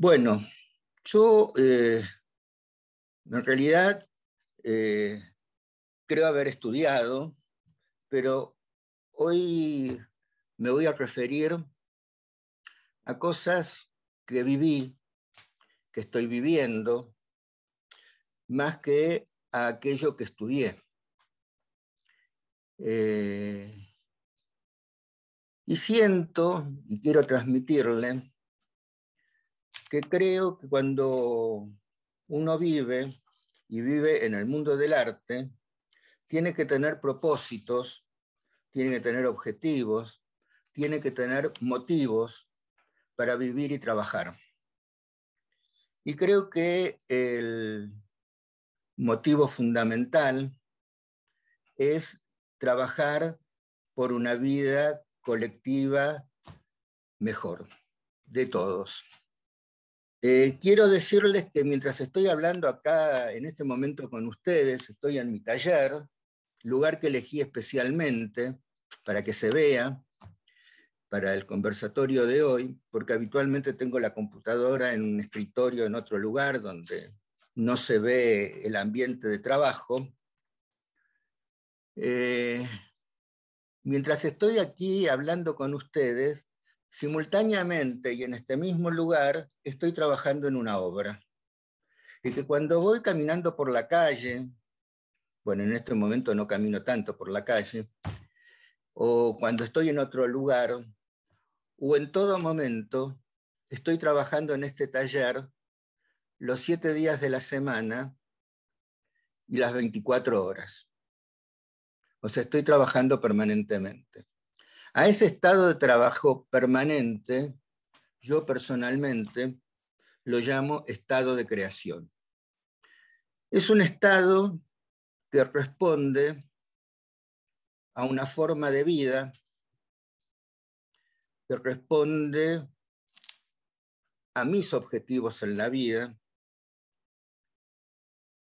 Bueno, yo en realidad creo haber estudiado, pero hoy me voy a referir a cosas que viví, que estoy viviendo, más que a aquello que estudié. Y siento, y quiero transmitirle, que creo que cuando uno vive, y vive en el mundo del arte, tiene que tener propósitos, tiene que tener objetivos, tiene que tener motivos para vivir y trabajar. Y creo que el motivo fundamental es trabajar por una vida colectiva mejor, de todos. Quiero decirles que mientras estoy hablando acá en este momento con ustedes, estoy en mi taller, lugar que elegí especialmente para que se vea, para el conversatorio de hoy, porque habitualmente tengo la computadora en un escritorio en otro lugar donde no se ve el ambiente de trabajo. Mientras estoy aquí hablando con ustedes, simultáneamente y en este mismo lugar estoy trabajando en una obra. Y que cuando voy caminando por la calle, bueno, en este momento no camino tanto por la calle, o cuando estoy en otro lugar, o en todo momento, estoy trabajando en este taller los 7 días de la semana y las 24 horas. O sea, estoy trabajando permanentemente. A ese estado de trabajo permanente, yo personalmente lo llamo estado de creación. Es un estado que responde a una forma de vida, que responde a mis objetivos en la vida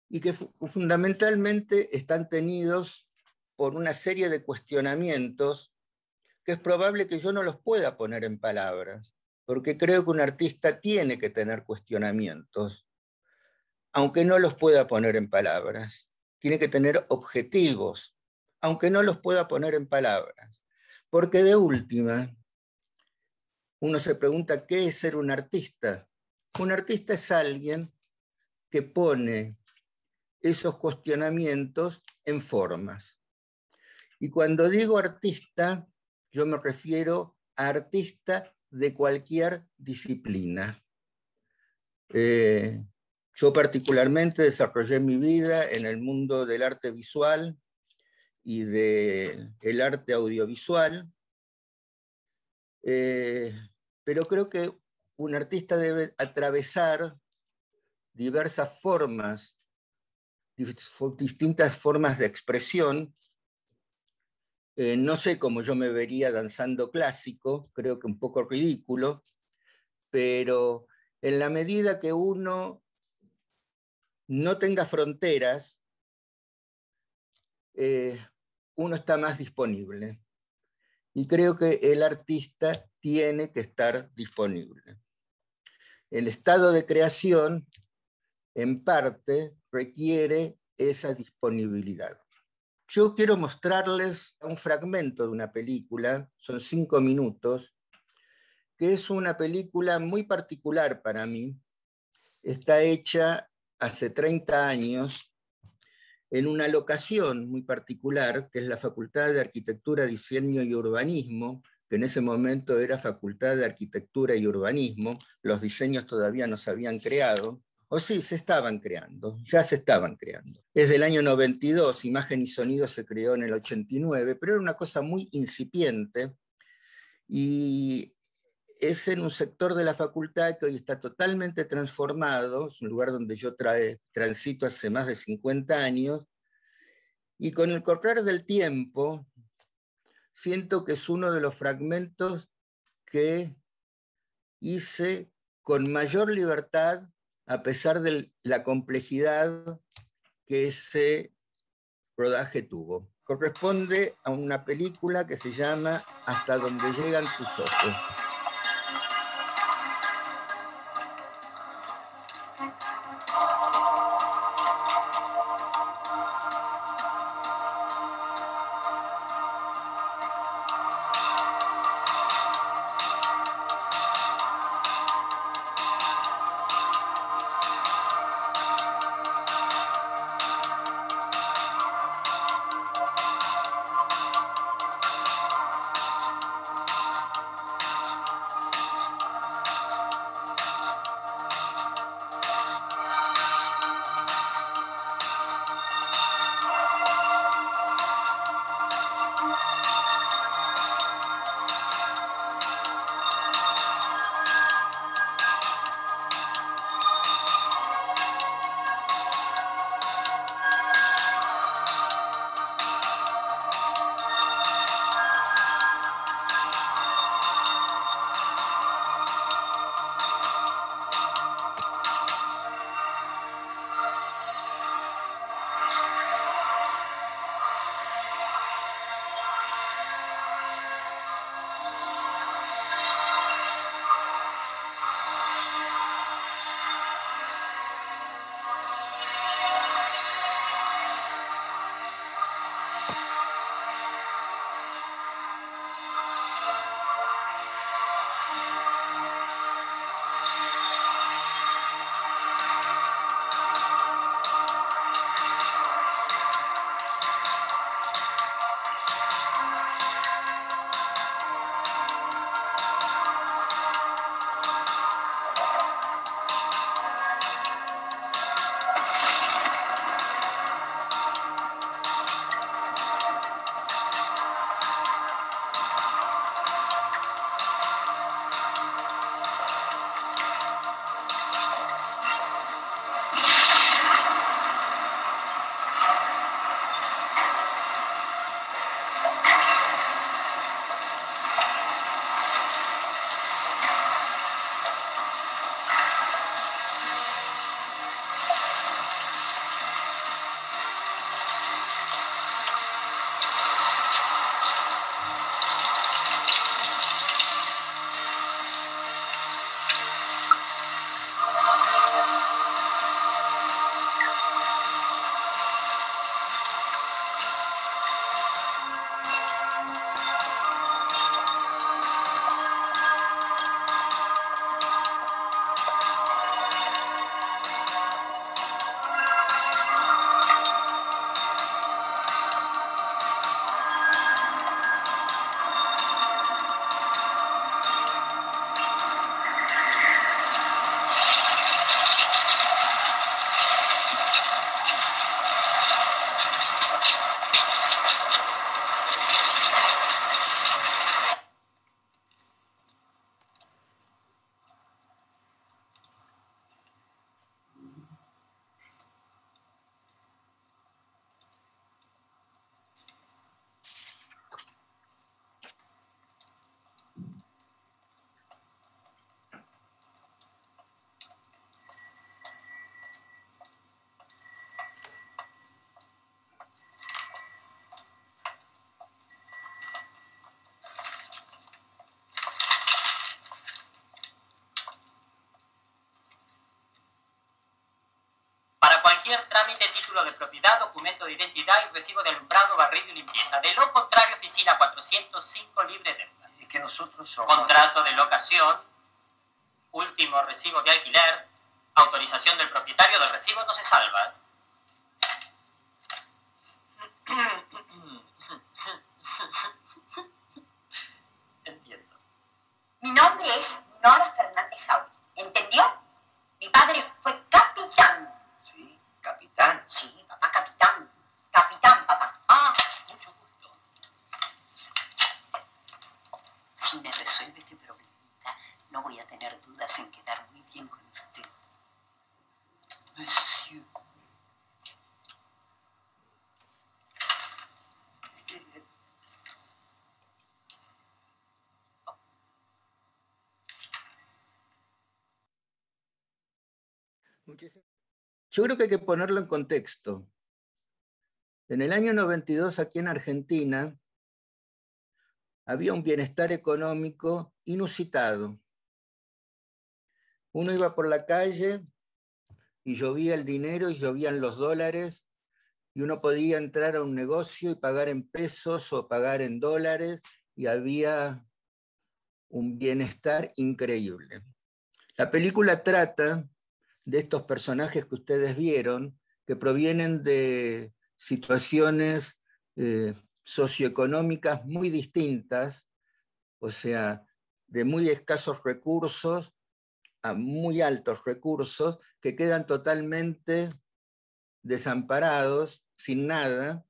y que fundamentalmente están tenidos por una serie de cuestionamientos que es probable que yo no los pueda poner en palabras, porque creo que un artista tiene que tener cuestionamientos, aunque no los pueda poner en palabras. Tiene que tener objetivos, aunque no los pueda poner en palabras. Porque de última, uno se pregunta, ¿qué es ser un artista? Un artista es alguien que pone esos cuestionamientos en formas. Y cuando digo artista, yo me refiero a artista de cualquier disciplina. Yo particularmente desarrollé mi vida en el mundo del arte visual y del arte audiovisual, pero creo que un artista debe atravesar diversas formas, distintas formas de expresión. No sé cómo yo me vería danzando clásico, creo que un poco ridículo, pero en la medida que uno no tenga fronteras, uno está más disponible. Y creo que el artista tiene que estar disponible. El estado de creación, en parte, requiere esa disponibilidad. Yo quiero mostrarles un fragmento de una película, son 5 minutos, que es una película muy particular para mí. Está hecha hace 30 años en una locación muy particular, que es la Facultad de Arquitectura, Diseño y Urbanismo, que en ese momento era Facultad de Arquitectura y Urbanismo. Los diseños todavía no se habían creado. O sí, se estaban creando, ya se estaban creando. Es del año 92, Imagen y Sonido se creó en el 89, pero era una cosa muy incipiente y es en un sector de la facultad que hoy está totalmente transformado, es un lugar donde yo transito hace más de 50 años, y con el correr del tiempo siento que es uno de los fragmentos que hice con mayor libertad a pesar de la complejidad que ese rodaje tuvo. Corresponde a una película que se llama Hasta donde llegan tus ojos. Cualquier trámite, título de propiedad, documento de identidad y recibo de alumbrado, barrido y limpieza. De lo contrario, oficina 405, libre deuda. Es que nosotros somos... Contrato de locación, último recibo de alquiler, autorización del propietario del recibo no se salva. Entiendo. Mi nombre es Nora Fernández Jauri. ¿Entendió? Mi padre fue capitán. Sí, capitán. Sí, papá, capitán. Capitán, papá. Ah, mucho gusto. Si me resuelve este problemita, Yo creo que hay que ponerlo en contexto. En el año 92, aquí en Argentina, había un bienestar económico inusitado. Uno iba por la calle y llovía el dinero y llovían los dólares, y uno podía entrar a un negocio y pagar en pesos o pagar en dólares, y había un bienestar increíble. La película trata de estos personajes que ustedes vieron, que provienen de situaciones socioeconómicas muy distintas, o sea, de muy escasos recursos a muy altos recursos, que quedan totalmente desamparados, sin nada,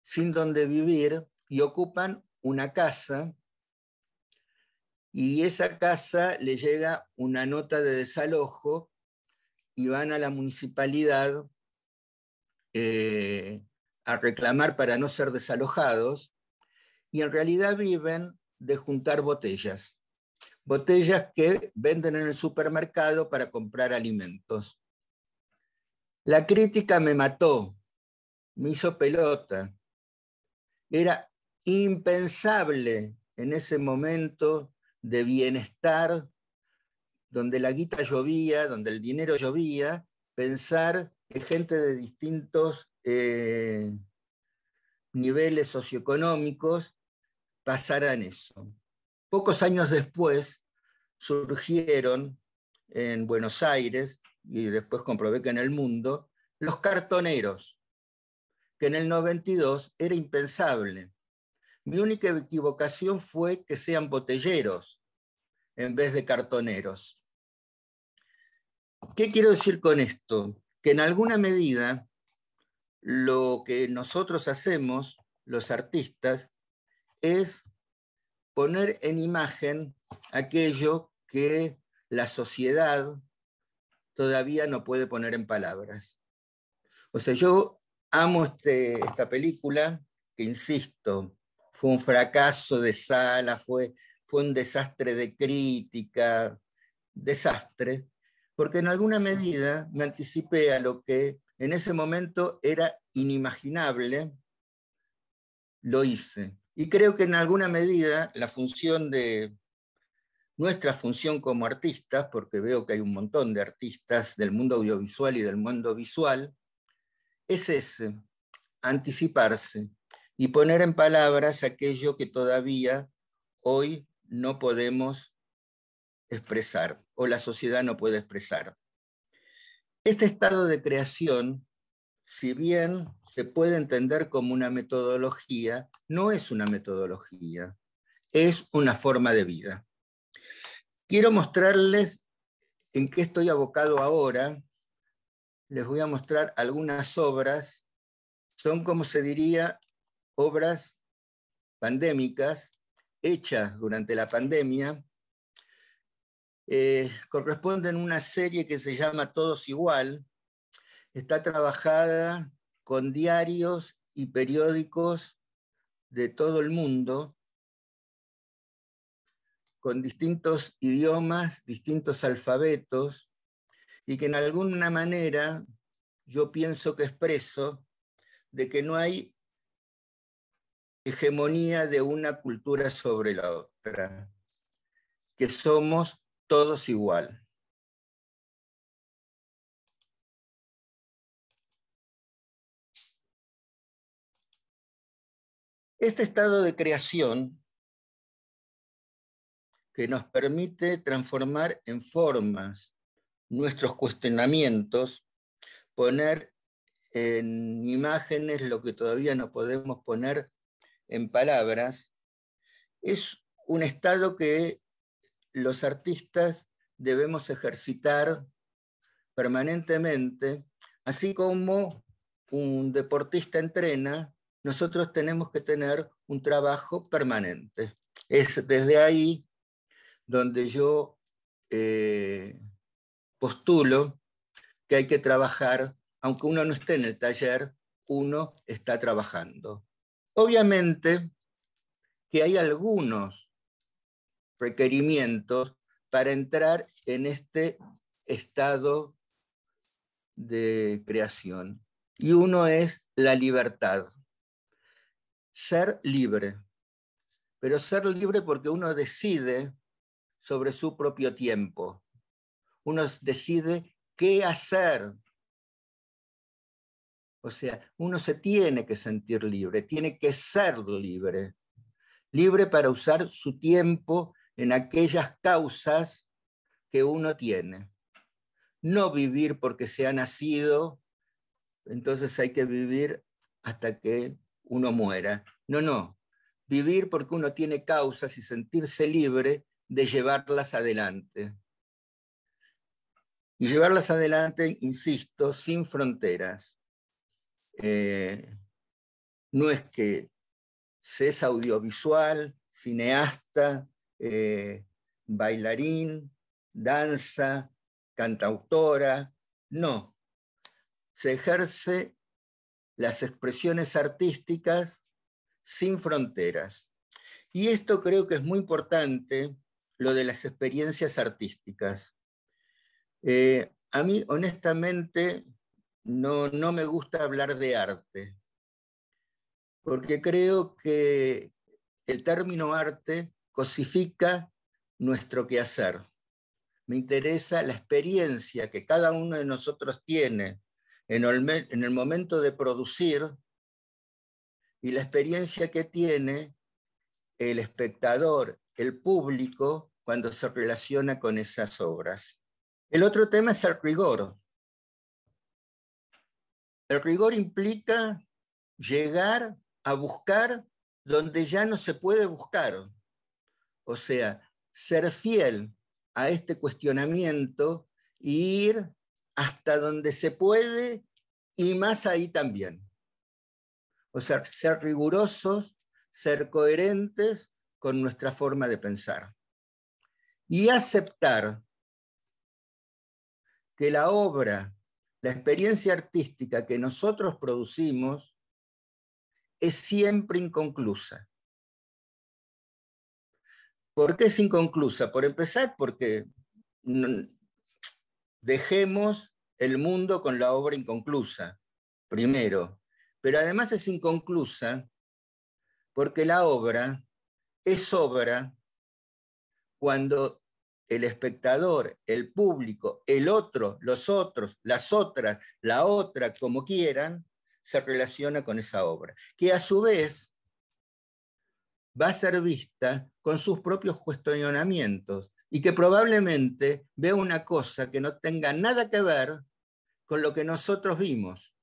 sin dónde vivir, y ocupan una casa, y esa casa le llega una nota de desalojo y van a la municipalidad a reclamar para no ser desalojados, y en realidad viven de juntar botellas que venden en el supermercado para comprar alimentos. La crítica me mató, me hizo pelota. Era impensable en ese momento de bienestar, donde la guita llovía, donde el dinero llovía, pensar que gente de distintos niveles socioeconómicos pasaran eso. Pocos años después surgieron en Buenos Aires, y después comprobé que en el mundo, los cartoneros, que en el 92 era impensable. Mi única equivocación fue que sean botelleros en vez de cartoneros. ¿Qué quiero decir con esto? Que en alguna medida lo que nosotros hacemos, los artistas, es poner en imagen aquello que la sociedad todavía no puede poner en palabras. O sea, yo amo esta película, que insisto, fue un fracaso de sala, fue un desastre de crítica, desastre, porque en alguna medida me anticipé a lo que en ese momento era inimaginable, lo hice. Y creo que en alguna medida la función de nuestra función como artistas, porque veo que hay un montón de artistas del mundo audiovisual y del mundo visual, es ese, anticiparse y poner en palabras aquello que todavía hoy no podemos expresar o la sociedad no puede expresar. Este estado de creación, si bien se puede entender como una metodología, no es una metodología, es una forma de vida. Quiero mostrarles en qué estoy abocado ahora. Les voy a mostrar algunas obras. Son, como se diría, obras pandémicas, hechas durante la pandemia. Corresponden a una serie que se llama Todos Igual. Está trabajada con diarios y periódicos de todo el mundo, con distintos idiomas, distintos alfabetos, y que en alguna manera yo pienso que expreso de que no hay hegemonía de una cultura sobre la otra, que somos todos igual. Este estado de creación que nos permite transformar en formas nuestros cuestionamientos, poner en imágenes lo que todavía no podemos poner en palabras, es un estado que los artistas debemos ejercitar permanentemente, así como un deportista entrena, nosotros tenemos que tener un trabajo permanente. Es desde ahí donde yo postulo que hay que trabajar, aunque uno no esté en el taller, uno está trabajando. Obviamente que hay algunos requerimientos para entrar en este estado de creación. Y uno es la libertad. Ser libre. Pero ser libre porque uno decide sobre su propio tiempo. Uno decide qué hacer. O sea, uno se tiene que sentir libre, tiene que ser libre. Libre para usar su tiempo en aquellas causas que uno tiene. No vivir porque se ha nacido, entonces hay que vivir hasta que uno muera. No, no. Vivir porque uno tiene causas y sentirse libre de llevarlas adelante. Y llevarlas adelante, insisto, sin fronteras. No es que se es audiovisual, cineasta, bailarín, danza, cantautora. No. Se ejerce las expresiones artísticas sin fronteras. Y esto creo que es muy importante, lo de las experiencias artísticas. A mí, honestamente, no me gusta hablar de arte, porque creo que el término arte cosifica nuestro quehacer. Me interesa la experiencia que cada uno de nosotros tiene en el momento de producir y la experiencia que tiene el espectador, el público, cuando se relaciona con esas obras. El otro tema es el rigor. El rigor implica llegar a buscar donde ya no se puede buscar. O sea, ser fiel a este cuestionamiento e ir hasta donde se puede y más ahí también. O sea, ser rigurosos, ser coherentes con nuestra forma de pensar. Y aceptar que la obra, la experiencia artística que nosotros producimos es siempre inconclusa. ¿Por qué es inconclusa? Por empezar, porque dejemos el mundo con la obra inconclusa, primero. Pero además es inconclusa porque la obra es obra cuando el espectador, el público, el otro, los otros, las otras, la otra, como quieran, se relaciona con esa obra, que a su vez va a ser vista con sus propios cuestionamientos y que probablemente vea una cosa que no tenga nada que ver con lo que nosotros vimos.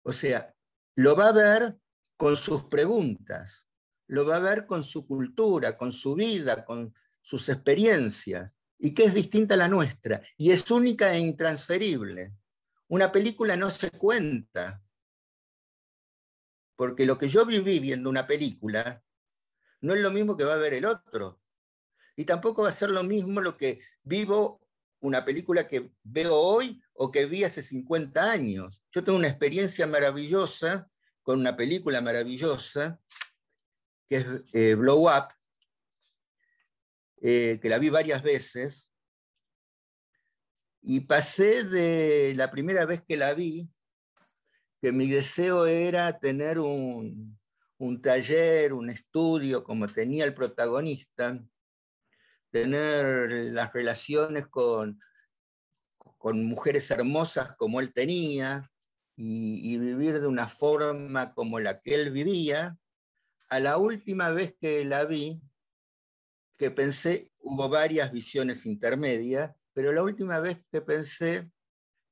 O sea, lo va a ver con sus preguntas, lo va a ver con su cultura, con su vida, con sus experiencias, y que es distinta a la nuestra, y es única e intransferible. Una película no se cuenta, porque lo que yo viví viendo una película no es lo mismo que va a ver el otro, y tampoco va a ser lo mismo lo que vivo una película que veo hoy o que vi hace 50 años. Yo tengo una experiencia maravillosa con una película maravillosa que es Blow Up, que la vi varias veces, y pasé de la primera vez que la vi, que mi deseo era tener un taller, un estudio, como tenía el protagonista, tener las relaciones con mujeres hermosas como él tenía, y vivir de una forma como la que él vivía. A la última vez que la vi, que pensé, hubo varias visiones intermedias, pero la última vez que pensé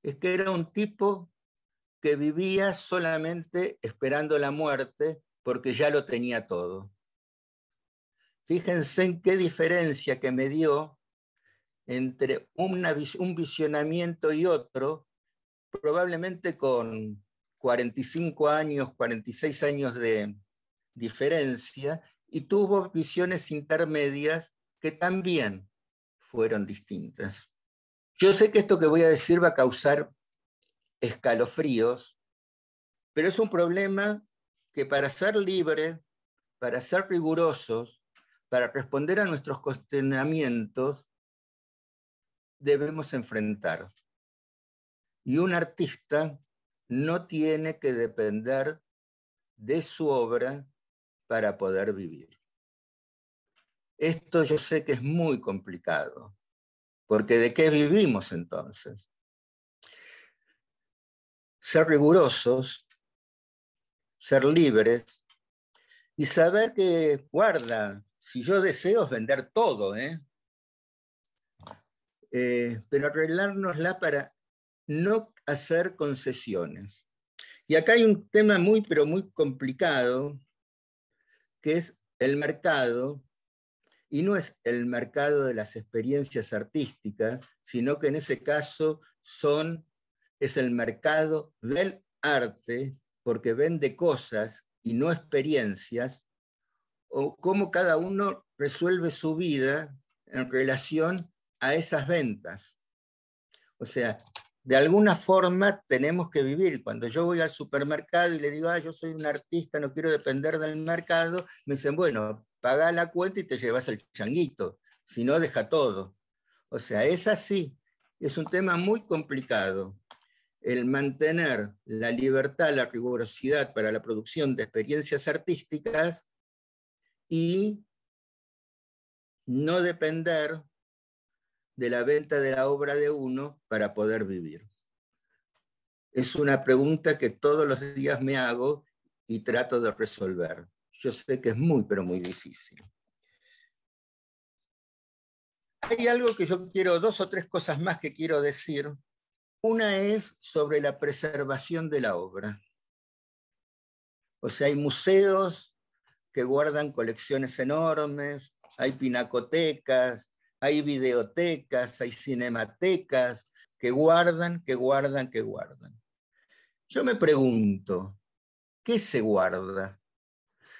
es que era un tipo que vivía solamente esperando la muerte porque ya lo tenía todo. Fíjense en qué diferencia que me dio entre un visionamiento y otro, probablemente con 45 años, 46 años de diferencia, y tuvo visiones intermedias que también fueron distintas. Yo sé que esto que voy a decir va a causar escalofríos, pero es un problema que para ser libre, para ser rigurosos, para responder a nuestros cuestionamientos, debemos enfrentar. Y un artista no tiene que depender de su obra para poder vivir. Esto yo sé que es muy complicado, porque ¿de qué vivimos entonces? Ser rigurosos, ser libres y saber que, guarda, si yo deseo es vender todo, pero arreglárnosla para no hacer concesiones. Y acá hay un tema muy, pero muy complicado, que es el mercado, y no es el mercado de las experiencias artísticas, sino que en ese caso es el mercado del arte, porque vende cosas y no experiencias, o cómo cada uno resuelve su vida en relación a esas ventas. O sea, de alguna forma tenemos que vivir. Cuando yo voy al supermercado y le digo, yo soy un artista, no quiero depender del mercado, me dicen, bueno, paga la cuenta y te llevas el changuito, si no, deja todo. O sea, es así. Es un tema muy complicado. El mantener la libertad, la rigurosidad para la producción de experiencias artísticas y no depender de la venta de la obra de uno para poder vivir. Es una pregunta que todos los días me hago y trato de resolver. Yo sé que es muy, pero muy difícil. Hay algo que yo quiero, 2 o 3 cosas más que quiero decir. Una es sobre la preservación de la obra. O sea, hay museos que guardan colecciones enormes, hay pinacotecas, hay videotecas, hay cinematecas que guardan. Yo me pregunto, ¿qué se guarda?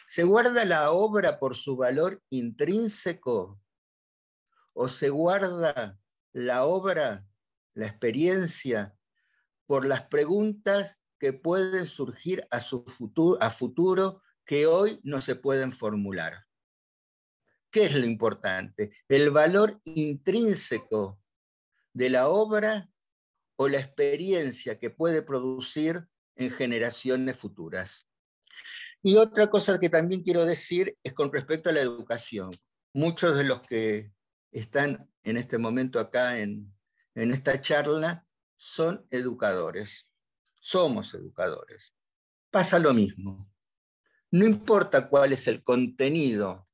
¿Se guarda la obra por su valor intrínseco? ¿O se guarda la obra, la experiencia, por las preguntas que pueden surgir a futuro que hoy no se pueden formular? ¿Qué es lo importante? ¿El valor intrínseco de la obra o la experiencia que puede producir en generaciones futuras? Y otra cosa que también quiero decir es con respecto a la educación. Muchos de los que están en este momento acá en esta charla son educadores. Somos educadores. Pasa lo mismo. No importa cuál es el contenido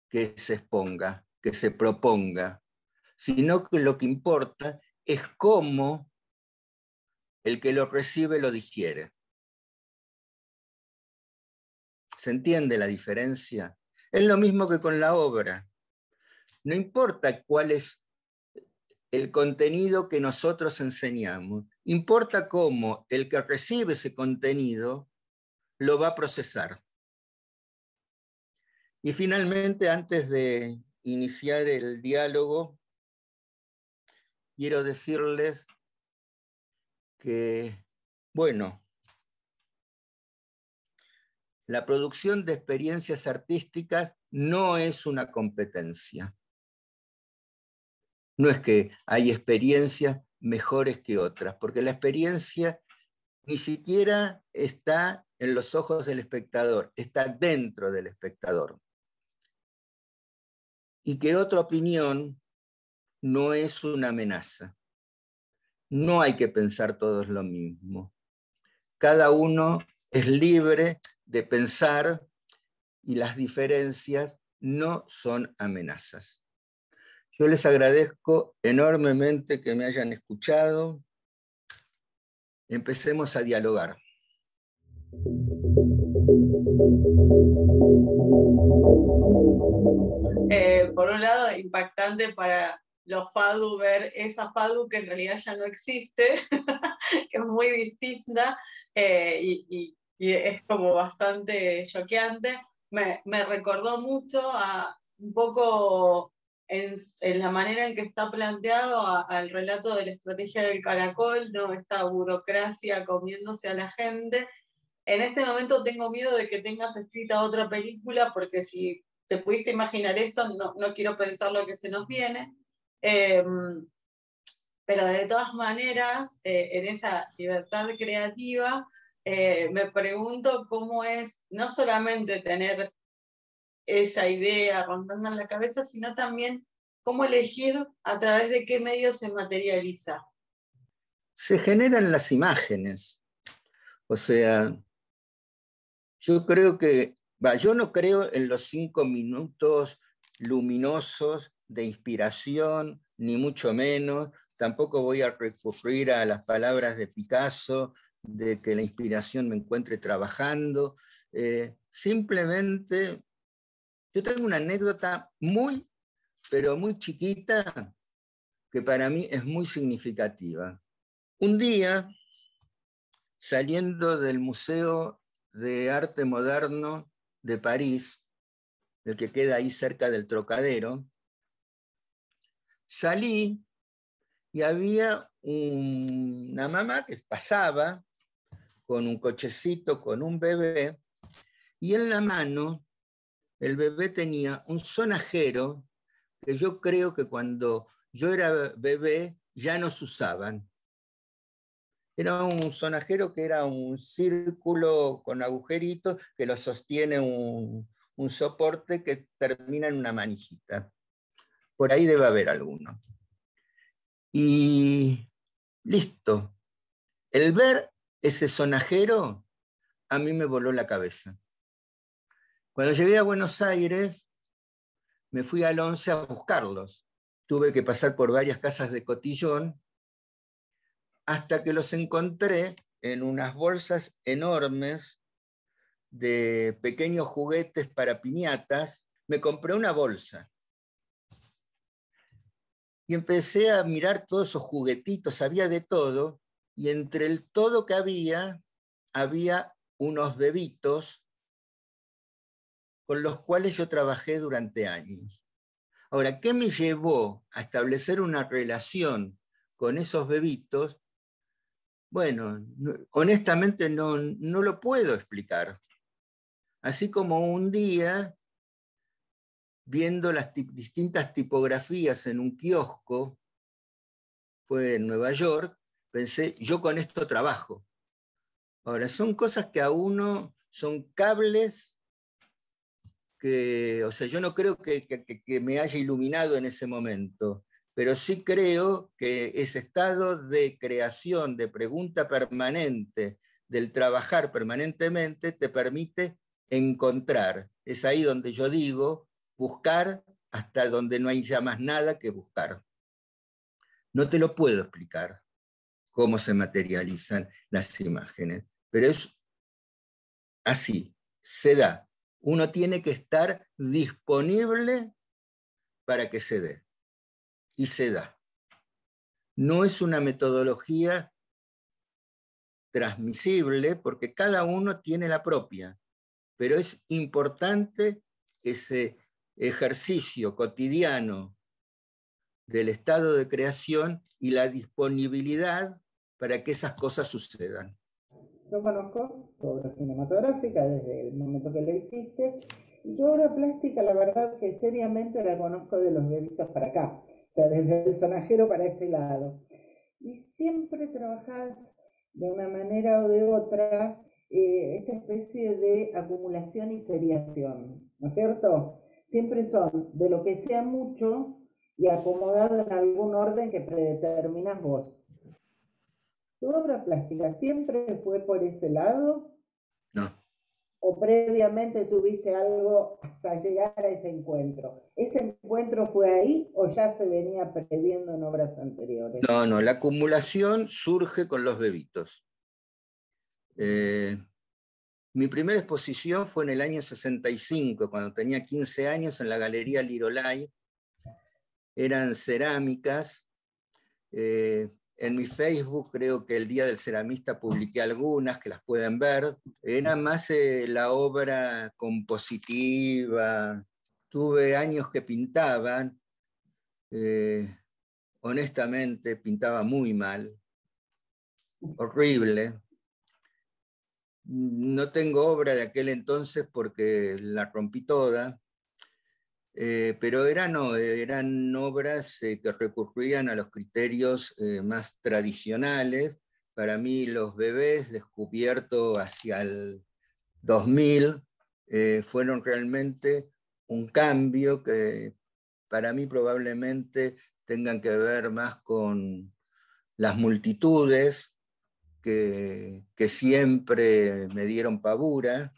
que se exponga, que se proponga, sino que lo que importa es cómo el que lo recibe lo digiere. ¿Se entiende la diferencia? Es lo mismo que con la obra. No importa cuál es el contenido que nosotros enseñamos, importa cómo el que recibe ese contenido lo va a procesar. Y finalmente, antes de iniciar el diálogo, quiero decirles que, bueno, la producción de experiencias artísticas no es una competencia. No es que hay experiencias mejores que otras, porque la experiencia ni siquiera está en los ojos del espectador, está dentro del espectador. Y que otra opinión no es una amenaza. No hay que pensar todos lo mismo. Cada uno es libre de pensar y las diferencias no son amenazas. Yo les agradezco enormemente que me hayan escuchado. Empecemos a dialogar. Por un lado, impactante para los FADU ver esa FADU que en realidad ya no existe, que es muy distinta y es como bastante choqueante. Me recordó mucho a un poco en la manera en que está planteado al relato de la estrategia del caracol, ¿no? Esta burocracia comiéndose a la gente. En este momento tengo miedo de que tengas escrita otra película, porque si te pudiste imaginar esto, no quiero pensar lo que se nos viene. Pero de todas maneras, en esa libertad creativa, me pregunto cómo es no solamente tener esa idea rondando en la cabeza, sino también cómo elegir a través de qué medio se materializa. Se generan las imágenes. O sea, yo creo que, yo no creo en los 5 minutos luminosos de inspiración, ni mucho menos. Tampoco voy a recurrir a las palabras de Picasso, de que la inspiración me encuentre trabajando. Simplemente, yo tengo una anécdota muy, pero muy chiquita, que para mí es muy significativa. Un día, saliendo del Museo de Arte Moderno de París, el que queda ahí cerca del Trocadero, salí y había una mamá que pasaba con un cochecito, con un bebé, y en la mano el bebé tenía un sonajero que yo creo que cuando yo era bebé ya no se usaban. Era un sonajero que era un círculo con agujeritos que lo sostiene un soporte que termina en una manijita. Por ahí debe haber alguno. Y listo. El ver ese sonajero a mí me voló la cabeza. Cuando llegué a Buenos Aires, me fui al 11 a buscarlos. Tuve que pasar por varias casas de cotillón hasta que los encontré en unas bolsas enormes de pequeños juguetes para piñatas. Me compré una bolsa y empecé a mirar todos esos juguetitos, había de todo, y entre el todo que había unos bebitos con los cuales yo trabajé durante años. Ahora, ¿qué me llevó a establecer una relación con esos bebitos? Bueno, honestamente no lo puedo explicar. Así como un día, viendo las distintas tipografías en un kiosco, fue en Nueva York, pensé, yo con esto trabajo. Ahora, son cosas que a uno, son cables que, o sea, yo no creo que me haya iluminado en ese momento, pero sí creo que ese estado de creación, de pregunta permanente, del trabajar permanentemente, te permite encontrar. Es ahí donde yo digo, buscar hasta donde no hay ya más nada que buscar. No te lo puedo explicar cómo se materializan las imágenes, pero es así, se da. Uno tiene que estar disponible para que se dé, y se da. No es una metodología transmisible porque cada uno tiene la propia, pero es importante ese ejercicio cotidiano del estado de creación y la disponibilidad para que esas cosas sucedan. Yo conozco tu obra cinematográfica desde el momento que la hiciste, y tu obra plástica, la verdad que seriamente la conozco de los bebitos para acá, o sea, desde el sonajero para este lado. Y siempre trabajás de una manera o de otra esta especie de acumulación y seriación, ¿no es cierto? Siempre son de lo que sea mucho y acomodado en algún orden que predeterminas vos. ¿Tu obra plástica siempre fue por ese lado? No. ¿O previamente tuviste algo hasta llegar a ese encuentro? ¿Ese encuentro fue ahí o ya se venía previendo en obras anteriores? No, la acumulación surge con los bebitos. Mi primera exposición fue en el año 65, cuando tenía 15 años, en la Galería Lirolai. Eran cerámicas. En mi Facebook creo que el Día del Ceramista publiqué algunas que las pueden ver. Era más la obra compositiva. Tuve años que pintaban. Honestamente, pintaba muy mal. Horrible. No tengo obra de aquel entonces porque la rompí toda. pero eran obras que recurrían a los criterios más tradicionales. Para mí Los bebés, descubierto hacia el 2000, fueron realmente un cambio que para mí probablemente tengan que ver más con las multitudes que siempre me dieron pavura,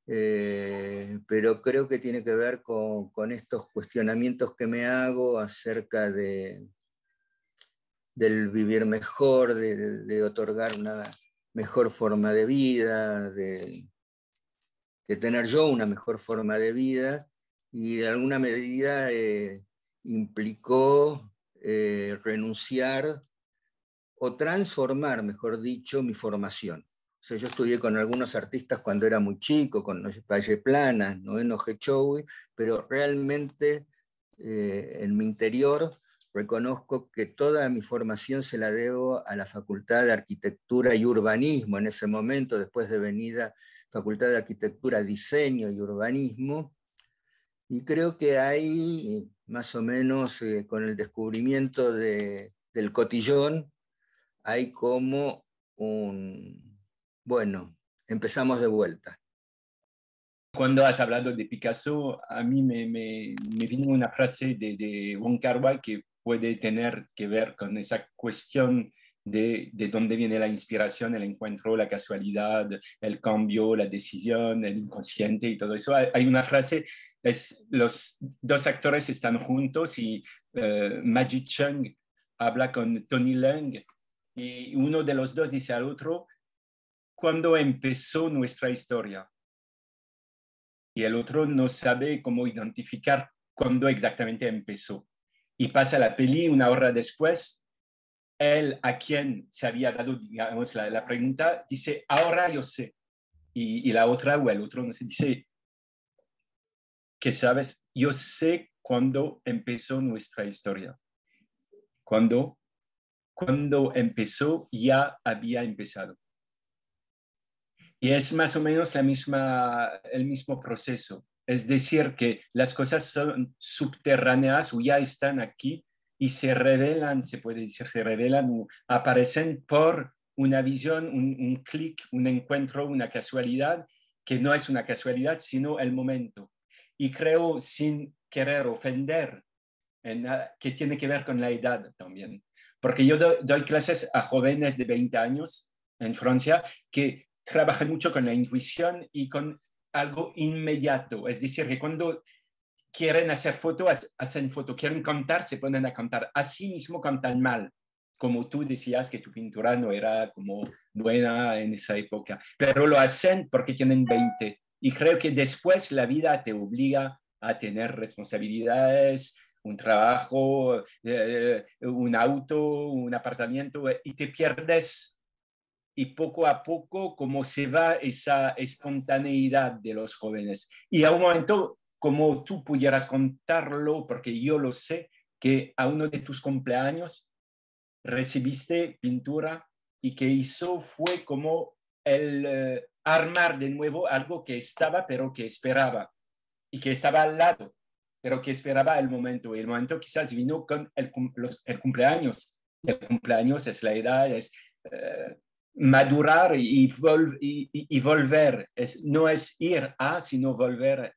pero creo que tiene que ver con estos cuestionamientos que me hago acerca del vivir mejor, de otorgar una mejor forma de vida, de tener yo una mejor forma de vida, y de alguna medida implicó renunciar o transformar, mejor dicho, mi formación. O sea, yo estudié con algunos artistas cuando era muy chico, con Valle Planas, Noeno Gechowi, pero realmente en mi interior reconozco que toda mi formación se la debo a la Facultad de Arquitectura y Urbanismo, en ese momento, después de venida Facultad de Arquitectura, Diseño y Urbanismo, y creo que ahí, más o menos con el descubrimiento del cotillón, hay como bueno, empezamos de vuelta. Cuando has hablado de Picasso, a mí me vino una frase de Wong Kar-wai que puede tener que ver con esa cuestión de dónde viene la inspiración, el encuentro, la casualidad, el cambio, la decisión, el inconsciente y todo eso. Hay una frase, los dos actores están juntos y Maggie Cheung habla con Tony Leung y uno de los dos dice al otro, ¿cuándo empezó nuestra historia? Y el otro no sabe cómo identificar cuándo exactamente empezó. Y pasa la peli, una hora después, él a quien se había dado, digamos, la pregunta, dice, ahora yo sé. Y la otra o el otro no sé, dice, ¿qué sabes? Yo sé cuándo empezó nuestra historia. Cuando empezó, ya había empezado. Y es más o menos el mismo proceso. Es decir, que las cosas son subterráneas o ya están aquí y se revelan, se puede decir, se revelan o aparecen por una visión, un clic, un encuentro, una casualidad, que no es una casualidad, sino el momento. Y creo, sin querer ofender, que tiene que ver con la edad también. Porque yo doy clases a jóvenes de 20 años en Francia que trabajan mucho con la intuición y con algo inmediato. Es decir, que cuando quieren hacer foto, hacen foto. Quieren cantar, se ponen a cantar. Así mismo cantan mal. Como tú decías que tu pintura no era como buena en esa época. Pero lo hacen porque tienen 20. Y creo que después la vida te obliga a tener responsabilidades, un trabajo, un auto, un apartamento, y te pierdes. Y poco a poco, como se va esa espontaneidad de los jóvenes. Y a un momento, como tú pudieras contarlo, porque yo lo sé, que a uno de tus cumpleaños recibiste pintura y que hizo fue como el armar de nuevo algo que estaba, pero que esperaba, y que estaba al lado, pero que esperaba el momento. Y el momento quizás vino con el cumpleaños. El cumpleaños es la edad, es madurar y volver. No es ir a, sino volver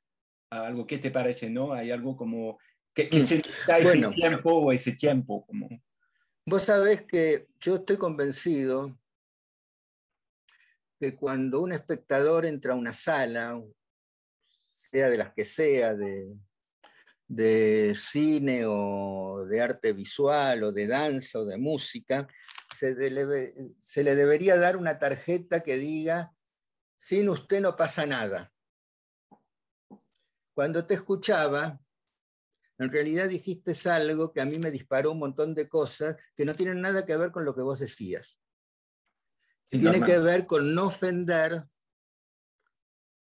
a algo. ¿Qué te parece, no? Hay algo como que se necesita Bueno, ese tiempo o ese tiempo. Como... Vos sabés que yo estoy convencido que cuando un espectador entra a una sala, sea de las que sea, de cine o de arte visual o de danza o de música, se le debería dar una tarjeta que diga, sin usted no pasa nada. Cuando te escuchaba, en realidad dijiste algo que a mí me disparó un montón de cosas que no tienen nada que ver con lo que vos decías. Sí, tiene que ver con no ofender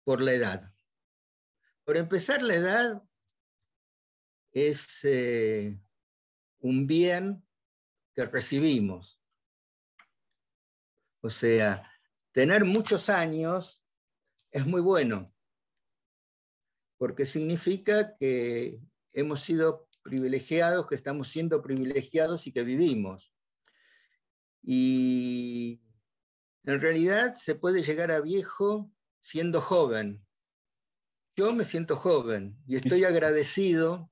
por la edad. Por empezar, la edad es un bien que recibimos. O sea, tener muchos años es muy bueno, porque significa que hemos sido privilegiados, que estamos siendo privilegiados y que vivimos. Y en realidad se puede llegar a viejo siendo joven. Yo me siento joven y estoy agradecido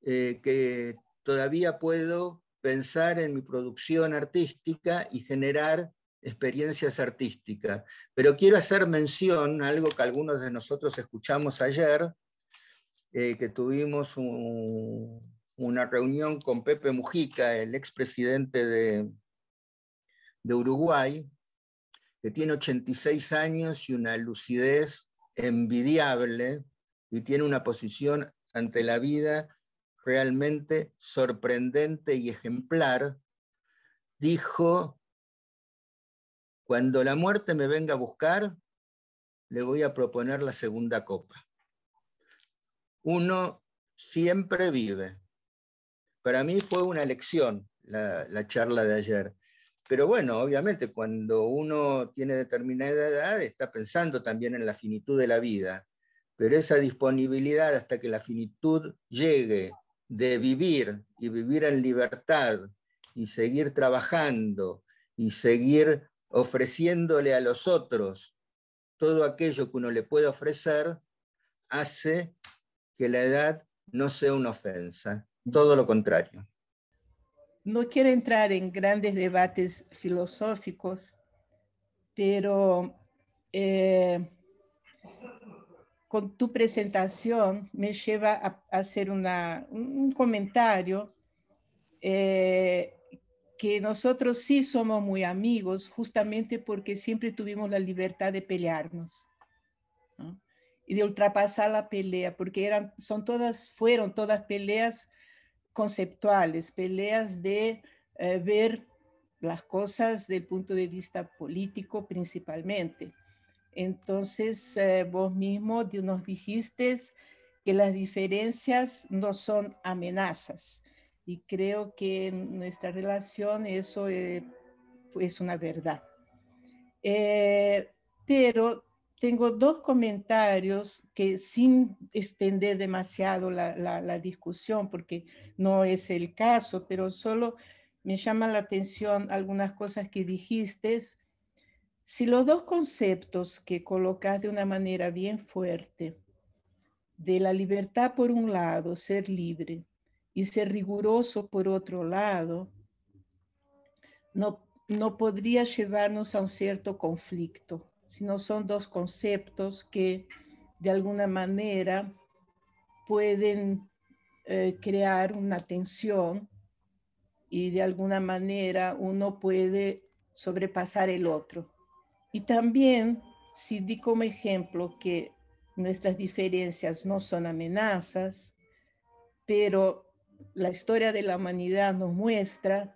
que todavía puedo pensar en mi producción artística y generar experiencias artísticas. Pero quiero hacer mención a algo que algunos de nosotros escuchamos ayer, que tuvimos una reunión con Pepe Mujica, el expresidente de Uruguay, que tiene 86 años y una lucidez envidiable, y tiene una posición ante la vida realmente sorprendente y ejemplar. Dijo: cuando la muerte me venga a buscar, le voy a proponer la segunda copa. Uno siempre vive. Para mí fue una lección la charla de ayer. Pero bueno, obviamente cuando uno tiene determinada edad está pensando también en la finitud de la vida. Pero esa disponibilidad hasta que la finitud llegue, de vivir y vivir en libertad y seguir trabajando y seguir ofreciéndole a los otros todo aquello que uno le puede ofrecer, hace que la edad no sea una ofensa, todo lo contrario. No quiero entrar en grandes debates filosóficos, pero con tu presentación me lleva a hacer un comentario que nosotros sí somos muy amigos justamente porque siempre tuvimos la libertad de pelearnos, ¿no? Y de ultrapasar la pelea, porque fueron todas peleas conceptuales, peleas de ver las cosas del punto de vista político principalmente. Entonces, vos mismo nos dijiste que las diferencias no son amenazas. Y creo que en nuestra relación eso es una verdad. Pero tengo dos comentarios que, sin extender demasiado la discusión, porque no es el caso, pero solo me llama la atención algunas cosas que dijiste. Si los dos conceptos que colocas de una manera bien fuerte, de la libertad por un lado, ser libre, y ser riguroso por otro lado, no podría llevarnos a un cierto conflicto, sino son dos conceptos que de alguna manera pueden crear una tensión y de alguna manera uno puede sobrepasar el otro. Y también, si di como ejemplo que nuestras diferencias no son amenazas, pero la historia de la humanidad nos muestra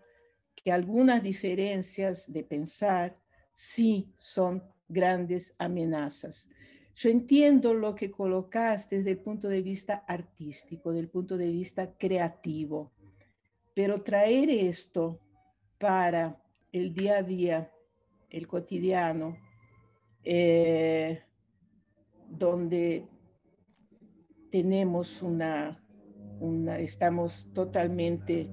que algunas diferencias de pensar sí son grandes amenazas. Yo entiendo lo que colocaste desde el punto de vista artístico, del punto de vista creativo, pero traer esto para el día a día, el cotidiano, donde tenemos estamos totalmente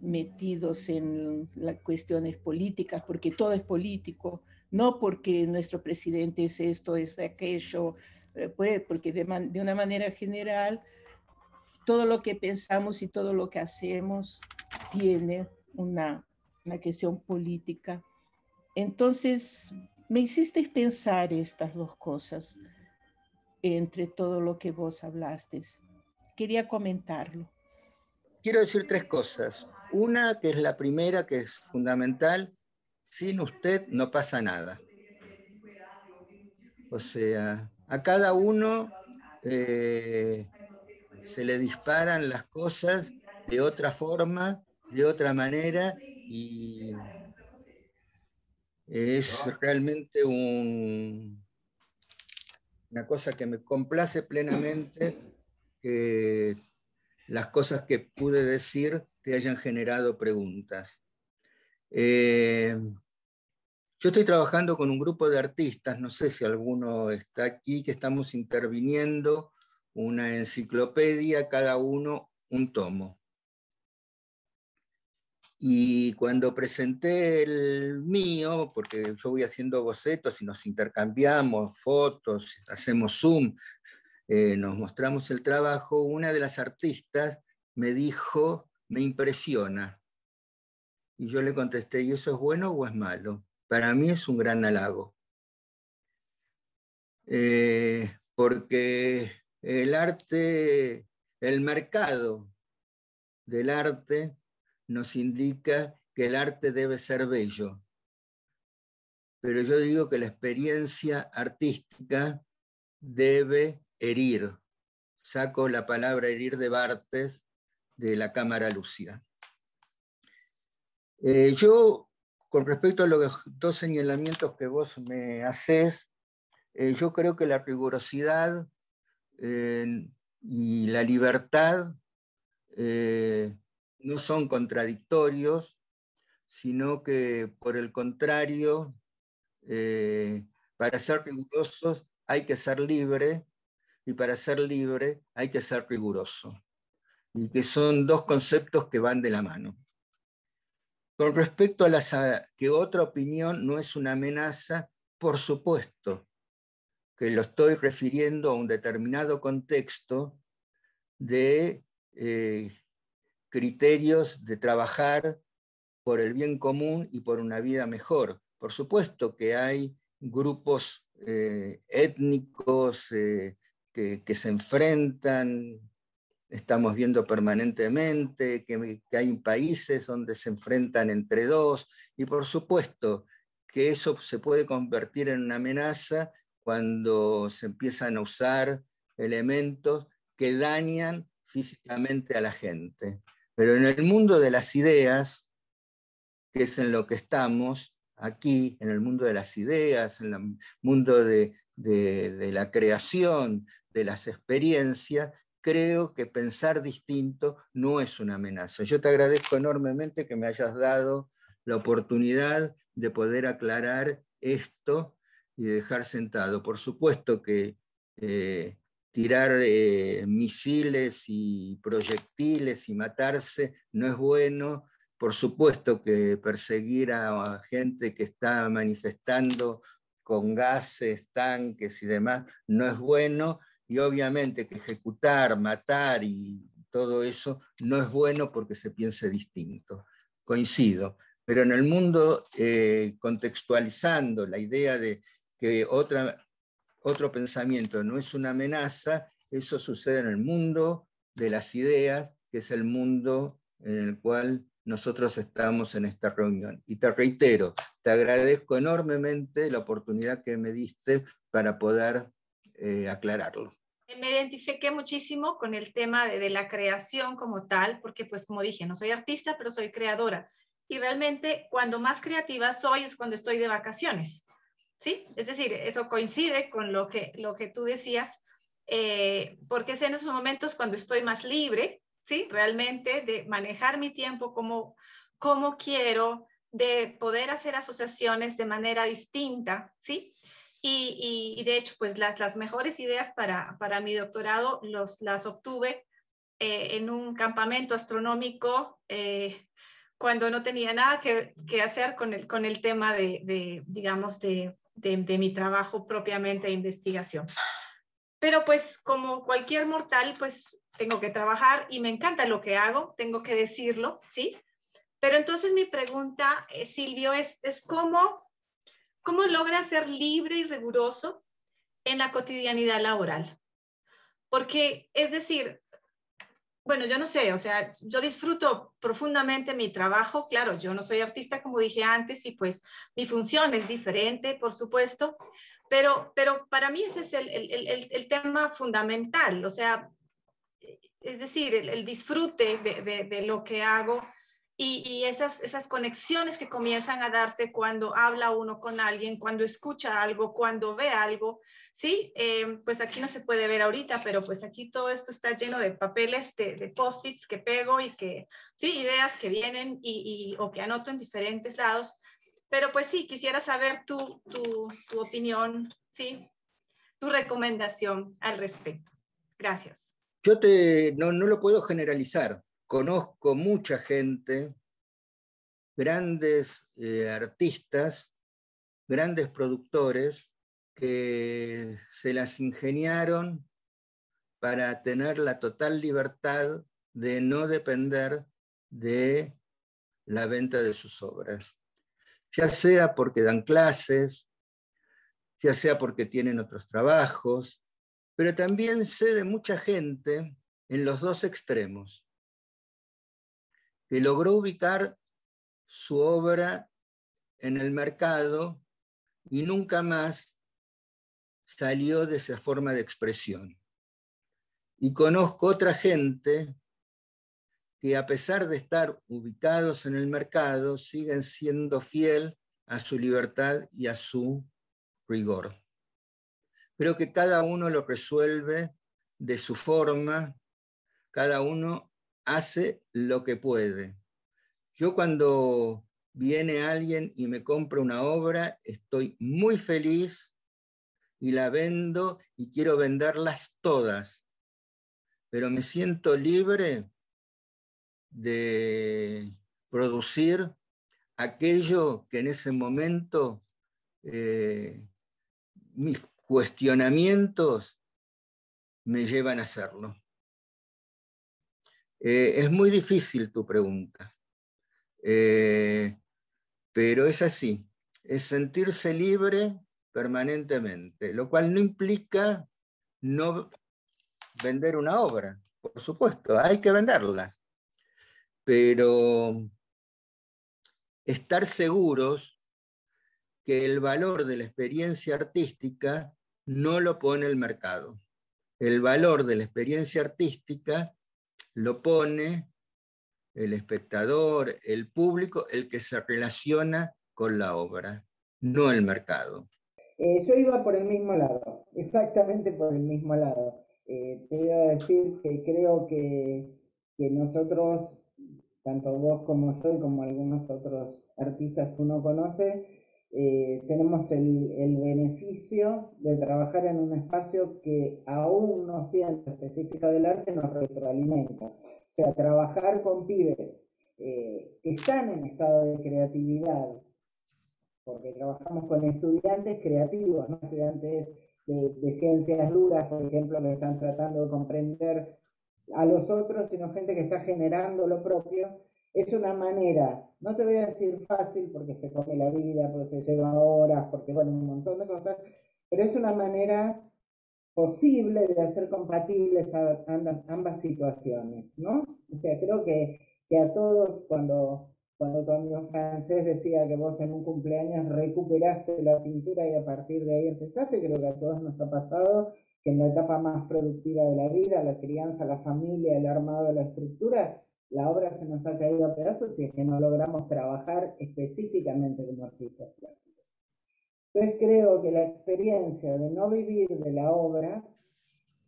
metidos en las cuestiones políticas, porque todo es político, no porque nuestro presidente es esto, es aquello, porque de una manera general, todo lo que pensamos y todo lo que hacemos tiene una cuestión política. Entonces, me hiciste pensar estas dos cosas entre todo lo que vos hablaste. Quería comentarlo. Quiero decir tres cosas. Una, que es la primera, que es fundamental: sin usted no pasa nada. O sea, a cada uno se le disparan las cosas de otra forma, de otra manera, y es realmente una cosa que me complace plenamente que las cosas que pude decir te hayan generado preguntas. Yo estoy trabajando con un grupo de artistas, no sé si alguno está aquí, que estamos interviniendo una enciclopedia, cada uno un tomo. Y cuando presenté el mío, porque yo voy haciendo bocetos y nos intercambiamos fotos, hacemos Zoom, nos mostramos el trabajo, una de las artistas me dijo, me impresiona. Y yo le contesté, ¿y eso es bueno o es malo? Para mí es un gran halago. Porque el arte, el mercado del arte nos indica que el arte debe ser bello. Pero yo digo que la experiencia artística debe herir. Saco la palabra herir de Barthes de La Cámara Lúcida. Yo, con respecto a los dos señalamientos que vos me haces, yo creo que la rigurosidad y la libertad no son contradictorios, sino que por el contrario, para ser rigurosos hay que ser libre, y para ser libre hay que ser riguroso, y que son dos conceptos que van de la mano. Con respecto a que otra opinión no es una amenaza, por supuesto que lo estoy refiriendo a un determinado contexto de criterios de trabajar por el bien común y por una vida mejor. Por supuesto que hay grupos étnicos que se enfrentan, estamos viendo permanentemente que hay países donde se enfrentan entre dos, y por supuesto que eso se puede convertir en una amenaza cuando se empiezan a usar elementos que dañan físicamente a la gente. Pero en el mundo de las ideas, que es en lo que estamos aquí, en el mundo de las ideas, en el mundo de la creación, de las experiencias, creo que pensar distinto no es una amenaza. Yo te agradezco enormemente que me hayas dado la oportunidad de poder aclarar esto y de dejar sentado. Por supuesto que tirar misiles y proyectiles y matarse no es bueno. Por supuesto que perseguir a gente que está manifestando con gases, tanques y demás no es bueno, y obviamente que ejecutar, matar y todo eso no es bueno porque se piense distinto. Coincido. Pero en el mundo, contextualizando la idea de que otro pensamiento no es una amenaza, eso sucede en el mundo de las ideas, que es el mundo en el cual nosotros estamos en esta reunión. Y te reitero, te agradezco enormemente la oportunidad que me diste para poder aclararlo. Me identifiqué muchísimo con el tema de la creación como tal, porque pues como dije, no soy artista, pero soy creadora. Y realmente cuando más creativa soy es cuando estoy de vacaciones, ¿sí? Es decir, eso coincide con lo que tú decías, porque es en esos momentos cuando estoy más libre, ¿sí? Realmente de manejar mi tiempo como quiero, de poder hacer asociaciones de manera distinta, ¿sí? Y de hecho, pues las mejores ideas para mi doctorado las obtuve en un campamento astronómico cuando no tenía nada que hacer con el tema digamos, de mi trabajo propiamente de investigación. Pero pues como cualquier mortal, pues tengo que trabajar y me encanta lo que hago, tengo que decirlo, ¿sí? Pero entonces mi pregunta, Silvio, es ¿cómo logra ser libre y riguroso en la cotidianidad laboral? Porque, es decir, bueno, yo no sé, o sea, yo disfruto profundamente mi trabajo, claro, yo no soy artista como dije antes y pues mi función es diferente, por supuesto, pero para mí ese es el tema fundamental, o sea, es decir, el disfrute de lo que hago y esas conexiones que comienzan a darse cuando habla uno con alguien, cuando escucha algo, cuando ve algo, ¿sí? Pues aquí no se puede ver ahorita, pero pues aquí todo esto está lleno de papeles, de post-its que pego y que, sí, ideas que vienen o que anoto en diferentes lados. Pero pues sí, quisiera saber tu opinión, ¿sí? Tu recomendación al respecto. Gracias. Yo no lo puedo generalizar. Conozco mucha gente, grandes artistas, grandes productores, que se las ingeniaron para tener la total libertad de no depender de la venta de sus obras. Ya sea porque dan clases, ya sea porque tienen otros trabajos, pero también sé de mucha gente en los dos extremos, que logró ubicar su obra en el mercado y nunca más salió de esa forma de expresión. Y conozco otra gente que, a pesar de estar ubicados en el mercado, siguen siendo fiel a su libertad y a su rigor. Creo que cada uno lo resuelve de su forma, cada uno hace lo que puede. Yo, cuando viene alguien y me compra una obra, estoy muy feliz y la vendo y quiero venderlas todas, pero me siento libre de producir aquello que en ese momento mis cuestionamientos me llevan a hacerlo. Es muy difícil tu pregunta, pero es así, es sentirse libre permanentemente, lo cual no implica no vender una obra, por supuesto, hay que venderlas, pero estar seguros que el valor de la experiencia artística no lo pone el mercado. El valor de la experiencia artística lo pone el espectador, el público, el que se relaciona con la obra, no el mercado. Yo iba por el mismo lado, exactamente por el mismo lado. Te iba a decir que creo que nosotros, tanto vos como yo y como algunos otros artistas que uno conoce, tenemos el beneficio de trabajar en un espacio que, aún no siendo específico del arte, nos retroalimenta. O sea, trabajar con pibes que están en estado de creatividad, porque trabajamos con estudiantes creativos, ¿no? Estudiantes de ciencias duras, por ejemplo, que están tratando de comprender a los otros, sino gente que está generando lo propio. Es una manera, no te voy a decir fácil, porque se come la vida, porque se lleva horas, porque bueno, un montón de cosas, pero es una manera posible de hacer compatibles ambas situaciones, ¿no? O sea, creo que a todos, cuando tu amigo francés decía que vos en un cumpleaños recuperaste la pintura y a partir de ahí empezaste, creo que a todos nos ha pasado que en la etapa más productiva de la vida, la crianza, la familia, el armado de la estructura, la obra se nos ha caído a pedazos si es que no logramos trabajar específicamente como artistas plásticos. Entonces creo que la experiencia de no vivir de la obra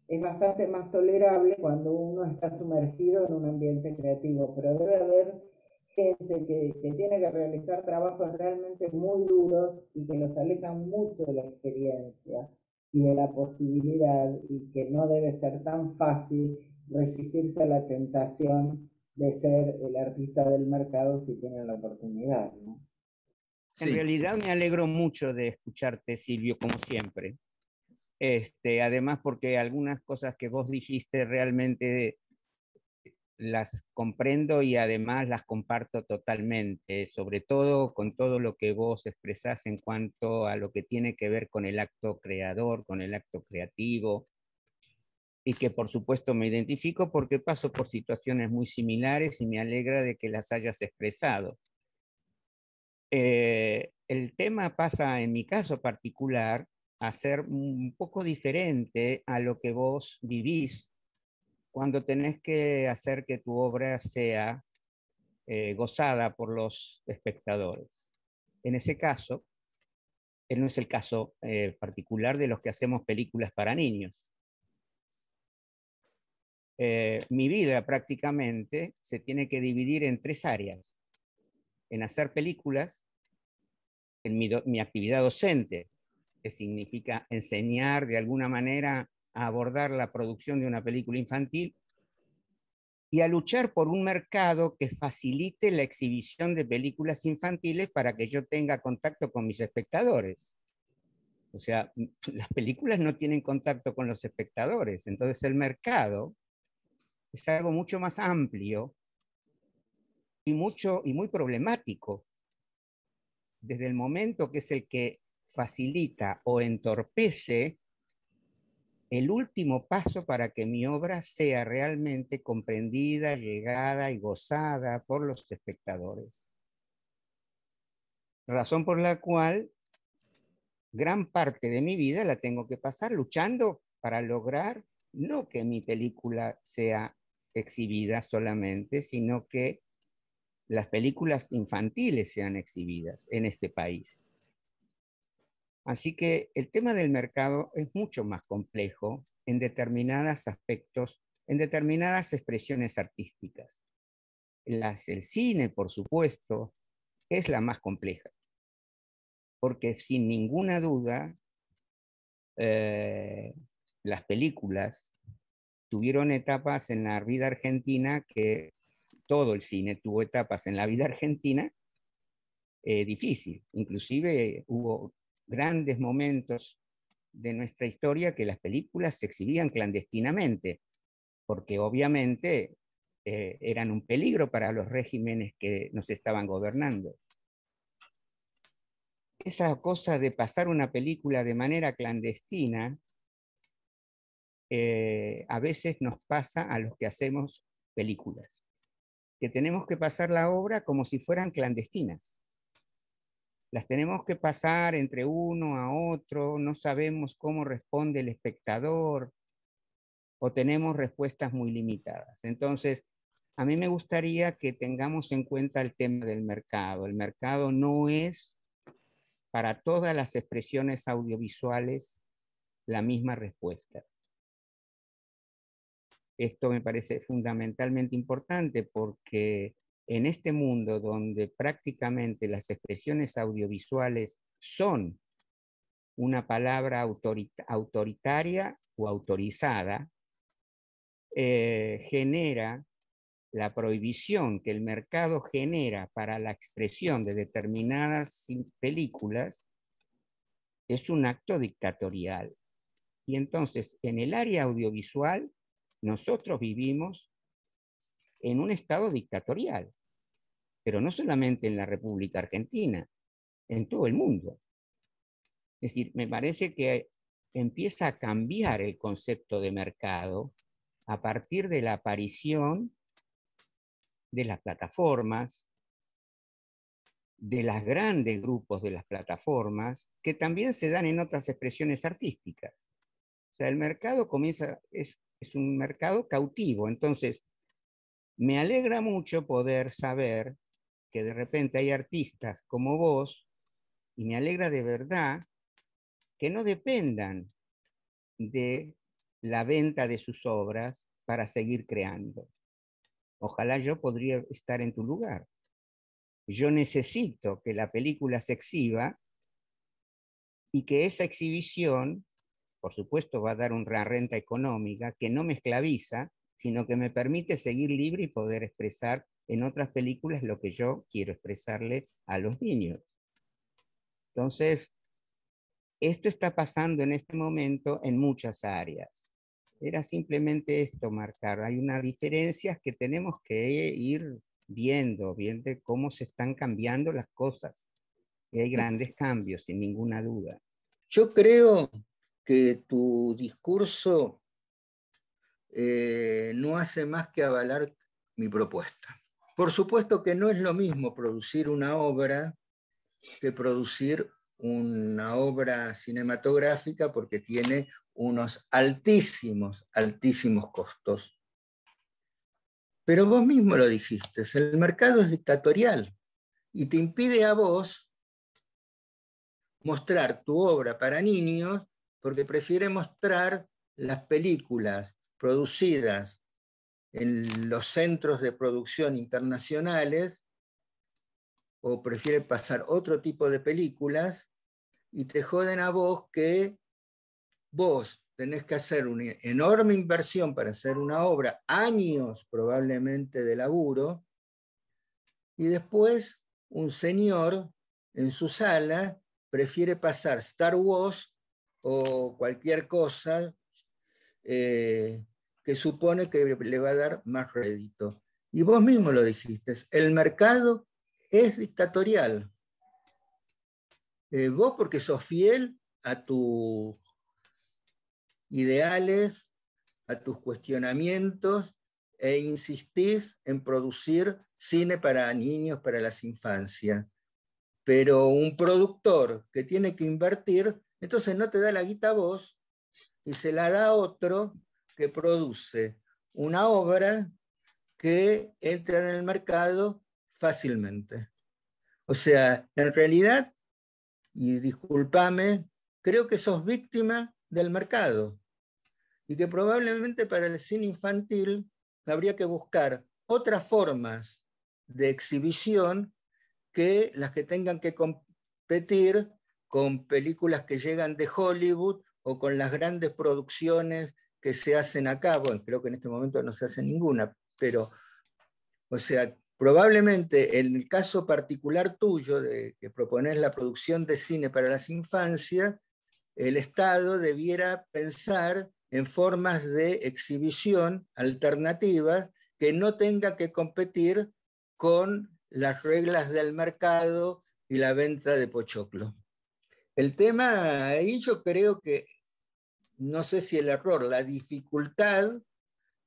es bastante más tolerable cuando uno está sumergido en un ambiente creativo, pero debe haber gente que tiene que realizar trabajos realmente muy duros y que los alejan mucho de la experiencia y de la posibilidad, y que no debe ser tan fácil resistirse a la tentación de ser el artista del mercado si tienen la oportunidad, ¿no? En realidad me alegro mucho de escucharte, Silvio, como siempre. Además, porque algunas cosas que vos dijiste realmente las comprendo y además las comparto totalmente, sobre todo con todo lo que vos expresás en cuanto a lo que tiene que ver con el acto creador, con el acto creativo, y que por supuesto me identifico porque paso por situaciones muy similares y me alegra de que las hayas expresado. El tema pasa, en mi caso particular, a ser un poco diferente a lo que vos vivís cuando tenés que hacer que tu obra sea gozada por los espectadores. En ese caso, no es el caso particular de los que hacemos películas para niños. Mi vida prácticamente se tiene que dividir en 3 áreas: en hacer películas, en mi actividad docente, que significa enseñar de alguna manera a abordar la producción de una película infantil, y a luchar por un mercado que facilite la exhibición de películas infantiles para que yo tenga contacto con mis espectadores. O sea, las películas no tienen contacto con los espectadores, entonces el mercado es algo mucho más amplio y muy problemático, desde el momento que es el que facilita o entorpece el último paso para que mi obra sea realmente comprendida, llegada y gozada por los espectadores. Razón por la cual gran parte de mi vida la tengo que pasar luchando para lograr no que mi película sea exhibida solamente, sino que las películas infantiles sean exhibidas en este país. Así que el tema del mercado es mucho más complejo en determinados aspectos, en determinadas expresiones artísticas. El cine, por supuesto, es la más compleja, porque sin ninguna duda las películas tuvieron etapas en la vida argentina, que todo el cine tuvo etapas en la vida argentina difícil. Inclusive hubo grandes momentos de nuestra historia que las películas se exhibían clandestinamente, porque obviamente eran un peligro para los regímenes que nos estaban gobernando. Esa cosa de pasar una película de manera clandestina a veces nos pasa a los que hacemos películas, que tenemos que pasar la obra como si fueran clandestinas. Las tenemos que pasar entre uno a otro, no sabemos cómo responde el espectador o tenemos respuestas muy limitadas. Entonces, a mí me gustaría que tengamos en cuenta el tema del mercado. El mercado no es para todas las expresiones audiovisuales la misma respuesta. Esto me parece fundamentalmente importante porque en este mundo donde prácticamente las expresiones audiovisuales son una palabra autoritaria o autorizada, genera la prohibición que el mercado genera para la expresión de determinadas películas, es un acto dictatorial. Y entonces, en el área audiovisual, nosotros vivimos en un estado dictatorial, pero no solamente en la República Argentina, en todo el mundo. Es decir, me parece que empieza a cambiar el concepto de mercado a partir de la aparición de las plataformas, de los grandes grupos de las plataformas, que también se dan en otras expresiones artísticas. O sea, el mercado es un mercado cautivo. Entonces, me alegra mucho poder saber que de repente hay artistas como vos, y me alegra de verdad que no dependan de la venta de sus obras para seguir creando. Ojalá yo podría estar en tu lugar. Yo necesito que la película se exhiba y que esa exhibición, por supuesto, va a dar una renta económica que no me esclaviza, sino que me permite seguir libre y poder expresar en otras películas lo que yo quiero expresarle a los niños. Entonces, esto está pasando en este momento en muchas áreas. Era simplemente esto marcar. Hay unas diferencias que tenemos que ir viendo cómo se están cambiando las cosas. Y hay grandes cambios, sin ninguna duda. Yo creo que tu discurso no hace más que avalar mi propuesta. Por supuesto que no es lo mismo producir una obra que producir una obra cinematográfica, porque tiene unos altísimos costos. Pero vos mismo lo dijiste, el mercado es dictatorial y te impide a vos mostrar tu obra para niños porque prefiere mostrar las películas producidas en los centros de producción internacionales o prefiere pasar otro tipo de películas, y te joden a vos que vos tenés que hacer una enorme inversión para hacer una obra, años probablemente de laburo, y después un señor en su sala prefiere pasar Star Wars o cualquier cosa que supone que le va a dar más rédito. Y vos mismo lo dijiste, el mercado es dictatorial. Vos porque sos fiel a tus ideales, a tus cuestionamientos, e insistís en producir cine para niños, para las infancias. Pero un productor que tiene que invertir, entonces no te da la guita a vos y se la da a otro que produce una obra que entra en el mercado fácilmente. O sea, en realidad, y discúlpame, creo que sos víctima del mercado y que probablemente para el cine infantil habría que buscar otras formas de exhibición que las que tengan que competir con películas que llegan de Hollywood o con las grandes producciones que se hacen acá. Bueno, creo que en este momento no se hace ninguna, pero, o sea, probablemente en el caso particular tuyo, de que propones la producción de cine para las infancias, el Estado debiera pensar en formas de exhibición alternativas que no tenga que competir con las reglas del mercado y la venta de pochoclo. El tema ahí yo creo que, no sé si el error, la dificultad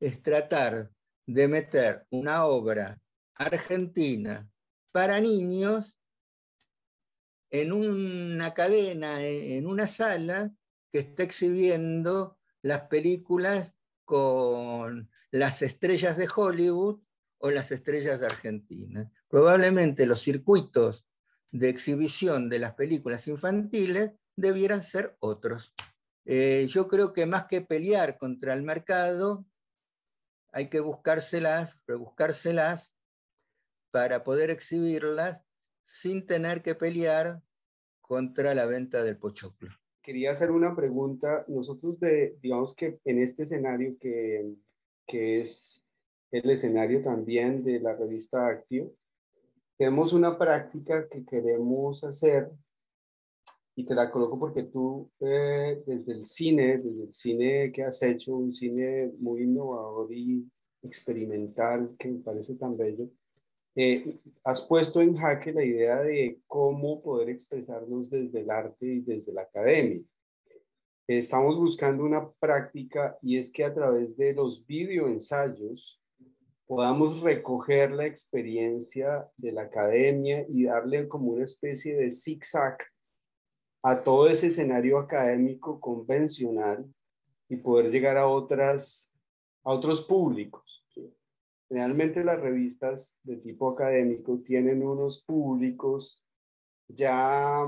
es tratar de meter una obra argentina para niños en una cadena, en una sala que está exhibiendo las películas con las estrellas de Hollywood o las estrellas de Argentina. Probablemente los circuitos de exhibición de las películas infantiles debieran ser otros. Yo creo que más que pelear contra el mercado, hay que buscárselas, rebuscárselas para poder exhibirlas sin tener que pelear contra la venta del pochoclo. Quería hacer una pregunta. Nosotros, digamos que en este escenario que es el escenario también de la revista Actio, tenemos una práctica que queremos hacer, y te la coloco porque tú desde el cine que has hecho, un cine muy innovador y experimental que me parece tan bello, has puesto en jaque la idea de cómo poder expresarnos desde el arte y desde la academia. Estamos buscando una práctica, y es que a través de los videoensayos podamos recoger la experiencia de la academia y darle como una especie de zigzag a todo ese escenario académico convencional y poder llegar a otros públicos. Generalmente las revistas de tipo académico tienen unos públicos ya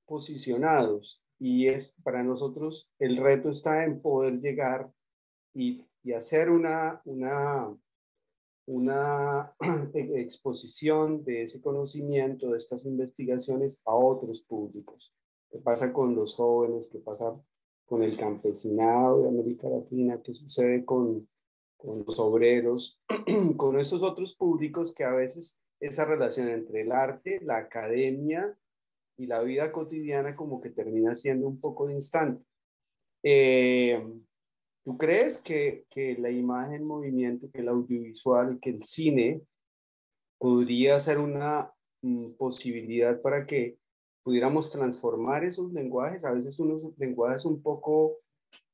posicionados, y para nosotros el reto está en poder llegar y hacer una exposición de ese conocimiento, de estas investigaciones a otros públicos. ¿Qué pasa con los jóvenes? ¿Qué pasa con el campesinado de América Latina? ¿Qué sucede con los obreros? Con esos otros públicos que a veces esa relación entre el arte, la academia y la vida cotidiana como que termina siendo un poco distante. ¿Tú crees que la imagen, movimiento, que el audiovisual, que el cine podría ser una posibilidad para que pudiéramos transformar esos lenguajes? A veces unos lenguajes un poco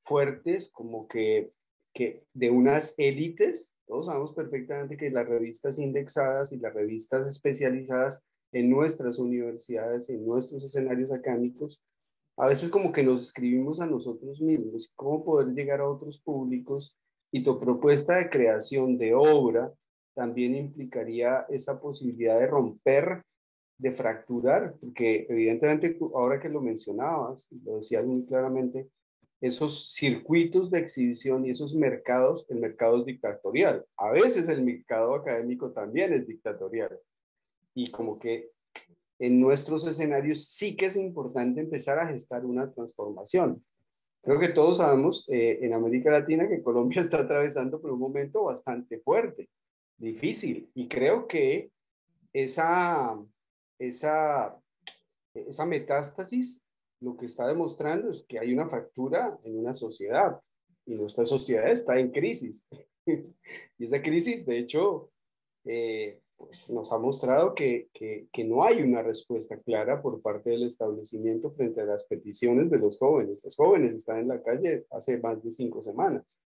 fuertes, como que de unas élites. Todos sabemos perfectamente que las revistas indexadas y las revistas especializadas en nuestras universidades, en nuestros escenarios académicos, a veces como que nos escribimos a nosotros mismos, cómo poder llegar a otros públicos, y tu propuesta de creación de obra también implicaría esa posibilidad de romper, de fracturar, porque evidentemente tú, ahora que lo mencionabas, y lo decías muy claramente, esos circuitos de exhibición y esos mercados, el mercado es dictatorial. A veces el mercado académico también es dictatorial. Y como que en nuestros escenarios sí que es importante empezar a gestar una transformación. Creo que todos sabemos en América Latina que Colombia está atravesando por un momento bastante fuerte, difícil, y creo que esa metástasis lo que está demostrando es que hay una fractura en una sociedad y nuestra sociedad está en crisis. Y esa crisis, de hecho, pues nos ha mostrado que no hay una respuesta clara por parte del establecimiento frente a las peticiones de los jóvenes. Los jóvenes están en la calle hace más de 5 semanas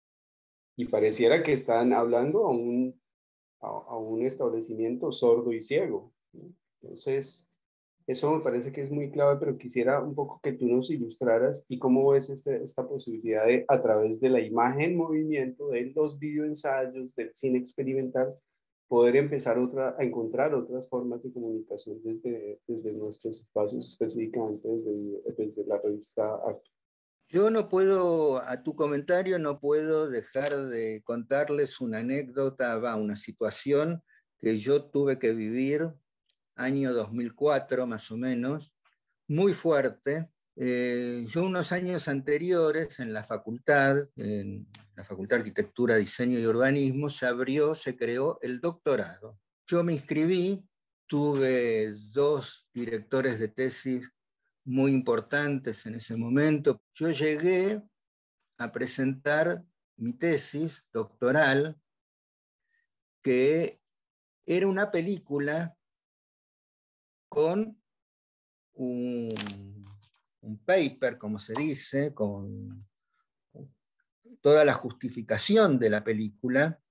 y pareciera que están hablando a un establecimiento sordo y ciego. Entonces, eso me parece que es muy clave, pero quisiera un poco que tú nos ilustraras y cómo ves esta posibilidad de, a través de la imagen, movimiento, de los videoensayos, del cine experimental, poder empezar a encontrar otras formas de comunicación desde nuestros espacios, específicamente desde la revista Acto. Yo no puedo, a tu comentario, no puedo dejar de contarles una anécdota, una situación que yo tuve que vivir año 2004 más o menos, muy fuerte. Yo unos años anteriores en la Facultad de Arquitectura, Diseño y Urbanismo, se creó el doctorado. Yo me inscribí, tuve 2 directores de tesis muy importantes en ese momento. Yo llegué a presentar mi tesis doctoral, que era una película con un paper, como se dice, con toda la justificación de la película,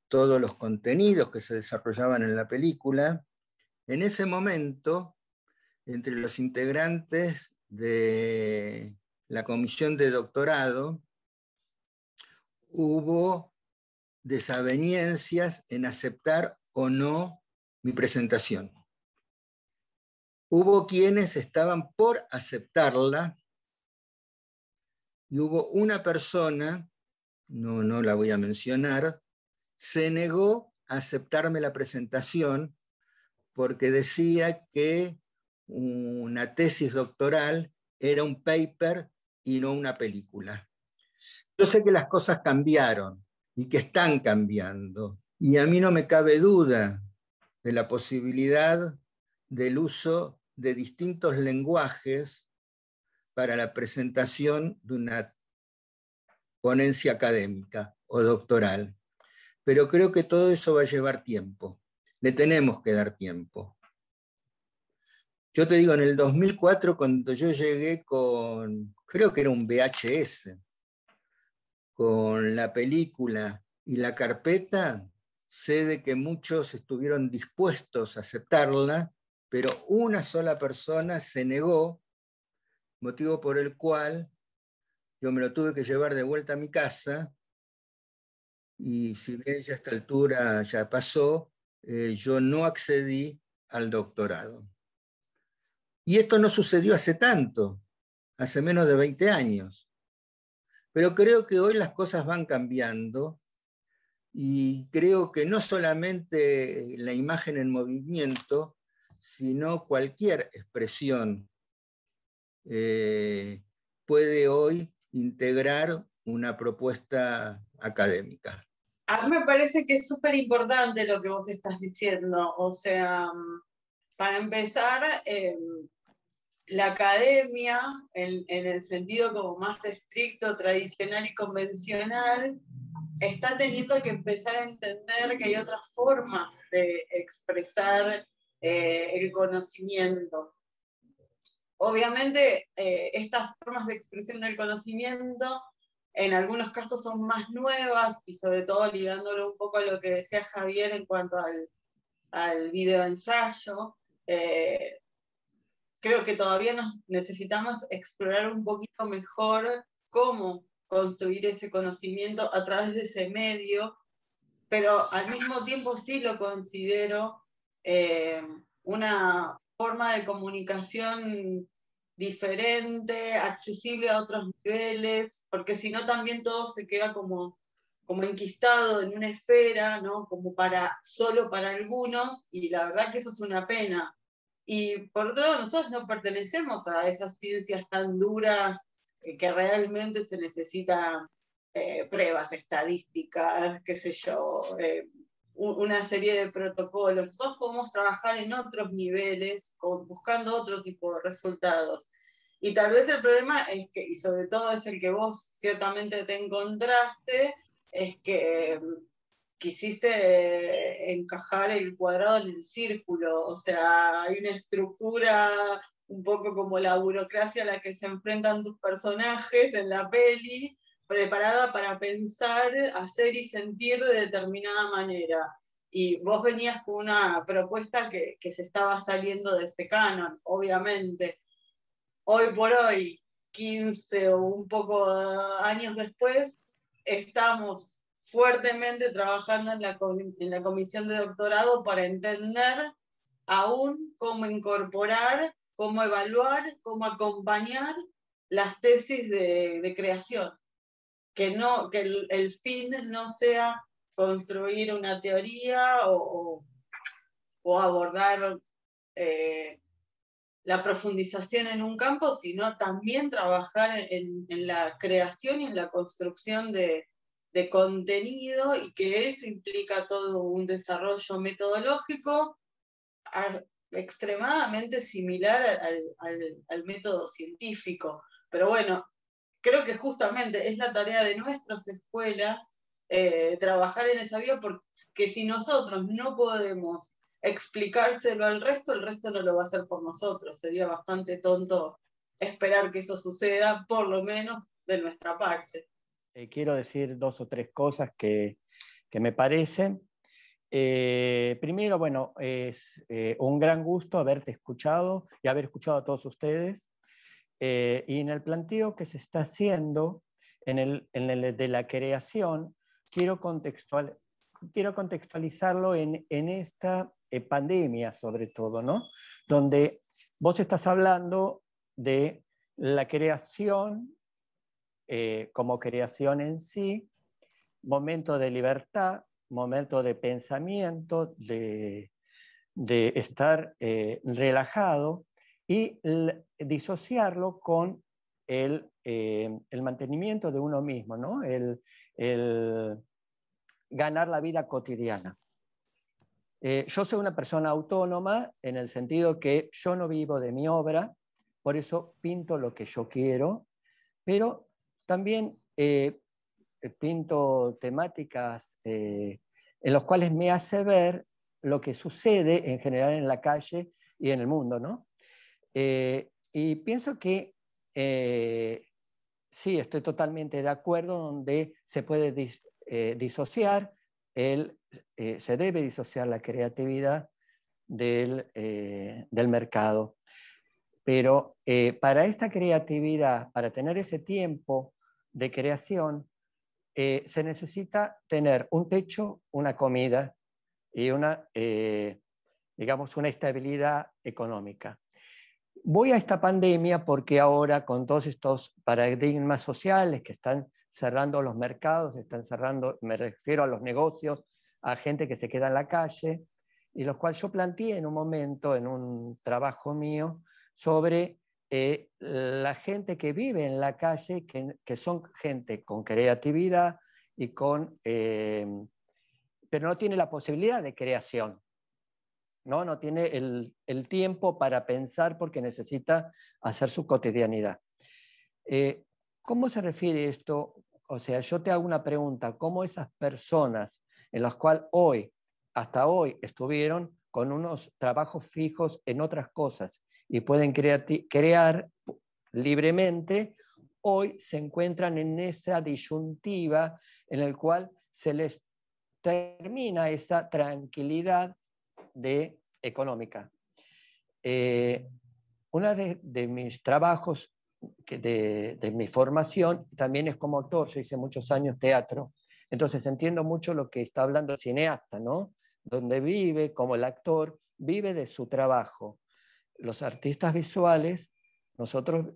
todos los contenidos que se desarrollaban en la película. En ese momento, entre los integrantes de la comisión de doctorado, hubo desavenencias en aceptar o no mi presentación. Hubo quienes estaban por aceptarla y hubo una persona, no la voy a mencionar, se negó a aceptarme la presentación porque decía que una tesis doctoral era un paper y no una película. Yo sé que las cosas cambiaron y que están cambiando, y a mí no me cabe duda de la posibilidad del uso de distintos lenguajes para la presentación de una ponencia académica o doctoral. Pero creo que todo eso va a llevar tiempo. Le tenemos que dar tiempo. Yo te digo, en el 2004, cuando yo llegué creo que era un VHS, con la película y la carpeta, sé de que muchos estuvieron dispuestos a aceptarla, pero una sola persona se negó, motivo por el cual yo me lo tuve que llevar de vuelta a mi casa, y si bien ya a esta altura ya pasó, yo no accedí al doctorado. Y esto no sucedió hace tanto, hace menos de 20 años. Pero creo que hoy las cosas van cambiando, y creo que no solamente la imagen en movimiento, sino cualquier expresión puede hoy integrar una propuesta académica. A mí me parece que es súper importante lo que vos estás diciendo. O sea, para empezar, la academia, en el sentido como más estricto, tradicional y convencional, está teniendo que empezar a entender que hay otras formas de expresar el conocimiento. Obviamente, estas formas de expresión del conocimiento en algunos casos son más nuevas, y sobre todo ligándolo un poco a lo que decía Javier en cuanto al videoensayo. Creo que todavía necesitamos explorar un poquito mejor cómo construir ese conocimiento a través de ese medio, pero al mismo tiempo sí lo considero una forma de comunicación diferente, accesible a otros niveles, porque si no también todo se queda como enquistado en una esfera, ¿no? Como solo para algunos, y la verdad que eso es una pena. Y por otro lado, nosotros no pertenecemos a esas ciencias tan duras que realmente se necesita pruebas estadísticas, qué sé yo, una serie de protocolos. Nosotros podemos trabajar en otros niveles, buscando otro tipo de resultados. Y tal vez el problema es que, y sobre todo es el que vos ciertamente te encontraste, es que quisiste encajar el cuadrado en el círculo, o sea, hay una estructura un poco como la burocracia a la que se enfrentan tus personajes en la peli, preparada para pensar, hacer y sentir de determinada manera. Y vos venías con una propuesta que se estaba saliendo de ese canon, obviamente. Hoy por hoy, 15 o un poco años después, estamos fuertemente trabajando en la comisión de doctorado para entender aún cómo incorporar, cómo evaluar, cómo acompañar las tesis de creación. Que el fin no sea construir una teoría o abordar la profundización en un campo, sino también trabajar en la creación y en la construcción de contenido, y que eso implica todo un desarrollo metodológico extremadamente similar al método científico. Pero bueno, creo que justamente es la tarea de nuestras escuelas trabajar en esa vía, porque si nosotros no podemos explicárselo al resto, el resto no lo va a hacer por nosotros. Sería bastante tonto esperar que eso suceda, por lo menos de nuestra parte. Quiero decir 2 o 3 cosas que me parecen. Primero, bueno, es un gran gusto haberte escuchado y haber escuchado a todos ustedes. Y en el planteo que se está haciendo en el de la creación, quiero contextualizarlo en esta pandemia, sobre todo, ¿no? Donde vos estás hablando de la creación como creación en sí, momento de libertad, momento de pensamiento, de estar relajado, y disociarlo con el mantenimiento de uno mismo, ¿no? El ganar la vida cotidiana. Yo soy una persona autónoma en el sentido que yo no vivo de mi obra, por eso pinto lo que yo quiero, pero también pinto temáticas en las cuales me hace ver lo que sucede en general en la calle y en el mundo, ¿no? Y pienso que sí, estoy totalmente de acuerdo, donde se puede disociar, se debe disociar la creatividad del mercado. Pero para esta creatividad, para tener ese tiempo de creación, se necesita tener un techo, una comida y digamos, una estabilidad económica. Voy a esta pandemia porque ahora, con todos estos paradigmas sociales que están cerrando los mercados, están cerrando, me refiero a los negocios, a gente que se queda en la calle, y los cuales yo planteé en un momento, en un trabajo mío, sobre la gente que vive en la calle, que son gente con creatividad y pero no tiene la posibilidad de creación. No tiene el tiempo para pensar porque necesita hacer su cotidianidad. ¿Cómo se refiere esto? O sea, yo te hago una pregunta, ¿cómo esas personas en las cuales hasta hoy estuvieron con unos trabajos fijos en otras cosas y pueden crear libremente, hoy se encuentran en esa disyuntiva en la cual se les termina esa tranquilidad económica? Uno de mis trabajos, de mi formación, también es como actor. Yo hice muchos años teatro, entonces entiendo mucho lo que está hablando el cineasta, ¿no? Donde vive, como el actor, vive de su trabajo. Los artistas visuales, nosotros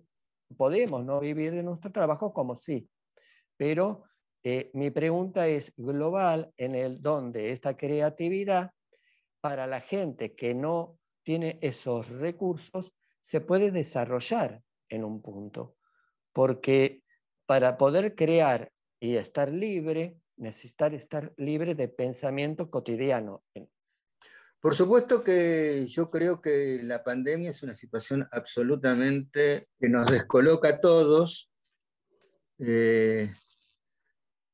podemos no vivir de nuestro trabajo, como sí, pero mi pregunta es global, en el donde esta creatividad para la gente que no tiene esos recursos, se puede desarrollar en un punto, porque para poder crear y estar libre, necesitar estar libre de pensamiento cotidiano. Por supuesto que yo creo que la pandemia es una situación absolutamente que nos descoloca a todos.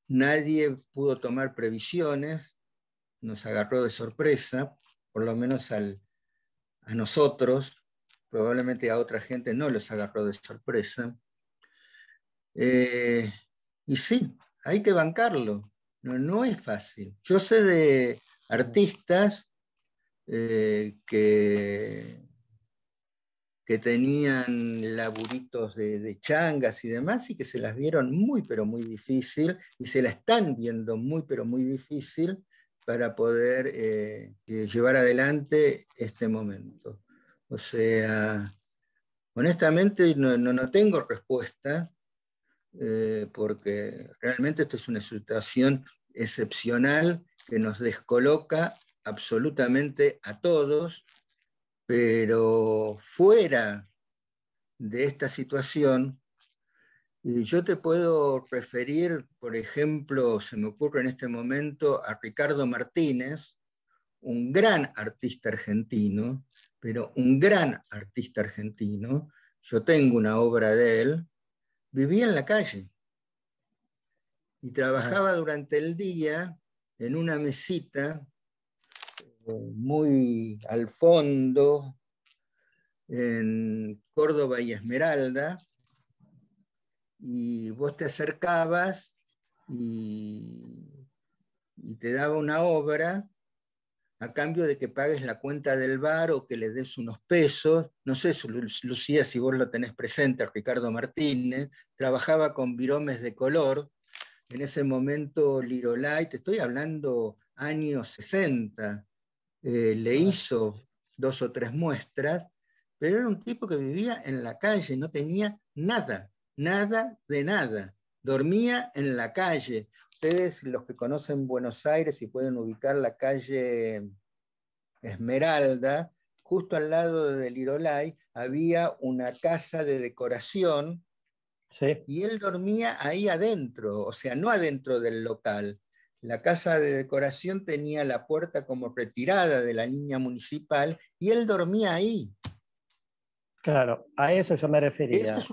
Nadie pudo tomar previsiones, nos agarró de sorpresa, por lo menos a nosotros, probablemente a otra gente no los agarró de sorpresa. Y sí, hay que bancarlo, no es fácil. Yo sé de artistas que tenían laburitos de changas y demás, y que se las vieron muy, pero muy difícil, y se la están viendo muy, pero muy difícil para poder llevar adelante este momento. O sea, honestamente no tengo respuesta, porque realmente esto es una situación excepcional que nos descoloca absolutamente a todos, pero fuera de esta situación, yo te puedo referir, por ejemplo, se me ocurre en este momento a Ricardo Martínez, un gran artista argentino, pero un gran artista argentino. Yo tengo una obra de él. Vivía en la calle y trabajaba durante el día en una mesita muy al fondo, en Córdoba y Esmeralda, y vos te acercabas y te daba una obra a cambio de que pagues la cuenta del bar o que le des unos pesos. No sé, Lucía, si vos lo tenés presente, Ricardo Martínez, trabajaba con viromes de color. En ese momento Lirolai, te estoy hablando años 60, le hizo 2 o 3 muestras, pero era un tipo que vivía en la calle, no tenía nada, nada de nada. Dormía en la calle. Ustedes, los que conocen Buenos Aires y pueden ubicar la calle Esmeralda, justo al lado de Lirolai había una casa de decoración. Sí. Y él dormía ahí adentro, o sea, no adentro del local. La casa de decoración tenía la puerta como retirada de la línea municipal y él dormía ahí. Claro, a eso yo me refería. Eso es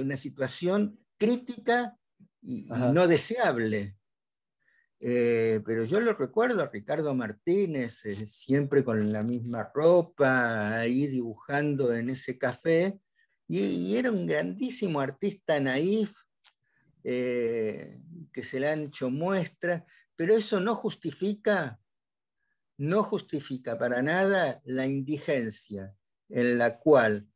una situación crítica y no deseable. Pero yo lo recuerdo a Ricardo Martínez, siempre con la misma ropa, ahí dibujando en ese café, y era un grandísimo artista naif, que se le han hecho muestras, pero eso no justifica para nada la indigencia en la cual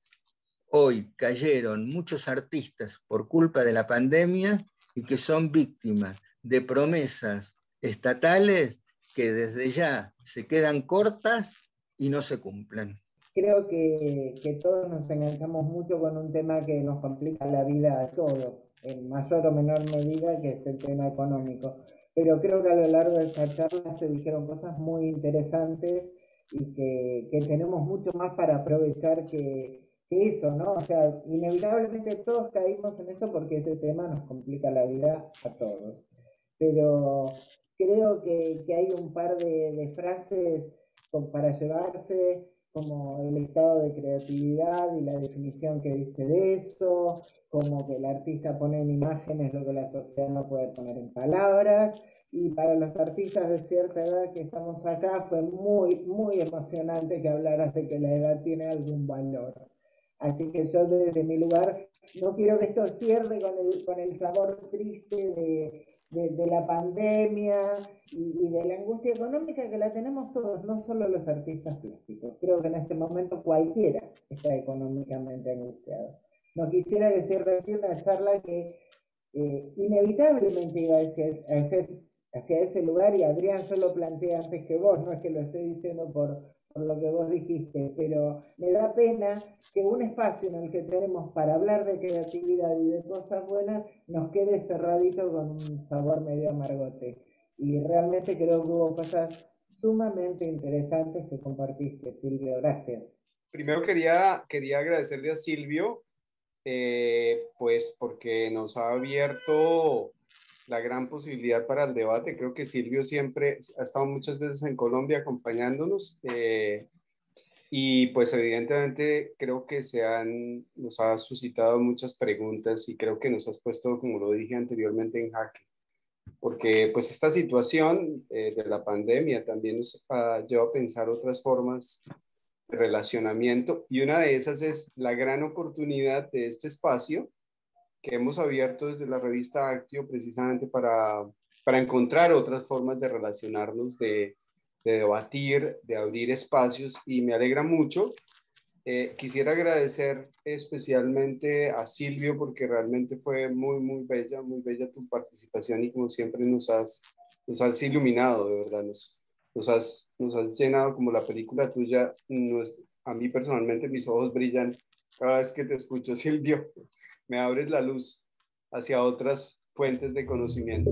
hoy cayeron muchos artistas por culpa de la pandemia y que son víctimas de promesas estatales que desde ya se quedan cortas y no se cumplen. Creo que todos nos enganchamos mucho con un tema que nos complica la vida a todos, en mayor o menor medida, que es el tema económico. Pero creo que a lo largo de esta charla se dijeron cosas muy interesantes y que tenemos mucho más para aprovechar que eso, ¿no? O sea, inevitablemente todos caímos en eso porque ese tema nos complica la vida a todos. Pero creo que hay un par de frases para llevarse, como el estado de creatividad y la definición que diste de eso, como que el artista pone en imágenes lo que la sociedad no puede poner en palabras, y para los artistas de cierta edad que estamos acá fue muy, muy emocionante que hablaras de que la edad tiene algún valor. Así que yo desde mi lugar no quiero que esto cierre con el sabor triste de la pandemia y de la angustia económica que la tenemos todos, no solo los artistas plásticos. Creo que en este momento cualquiera está económicamente angustiado. No quisiera decir recién una charla que inevitablemente iba hacia ese lugar, y Adrián, yo lo planteé antes que vos, no es que lo estoy diciendo por lo que vos dijiste, pero me da pena que un espacio en el que tenemos para hablar de creatividad y de cosas buenas nos quede cerradito con un sabor medio amargote. Y realmente creo que hubo cosas sumamente interesantes que compartiste, Silvio. Gracias. Primero quería agradecerle a Silvio, pues porque nos ha abierto la gran posibilidad para el debate. Creo que Silvio siempre ha estado muchas veces en Colombia acompañándonos y pues evidentemente creo que nos ha suscitado muchas preguntas y creo que nos has puesto, como lo dije anteriormente, en jaque. Porque pues esta situación de la pandemia también nos lleva a pensar otras formas de relacionamiento y una de esas es la gran oportunidad de este espacio que hemos abierto desde la revista Actio precisamente para encontrar otras formas de relacionarnos, de debatir, de abrir espacios y me alegra mucho. Quisiera agradecer especialmente a Silvio porque realmente fue muy bella tu participación y como siempre nos has iluminado, de verdad, nos has llenado como la película tuya. A mí personalmente mis ojos brillan cada vez que te escucho, Silvio. Me abres la luz hacia otras fuentes de conocimiento.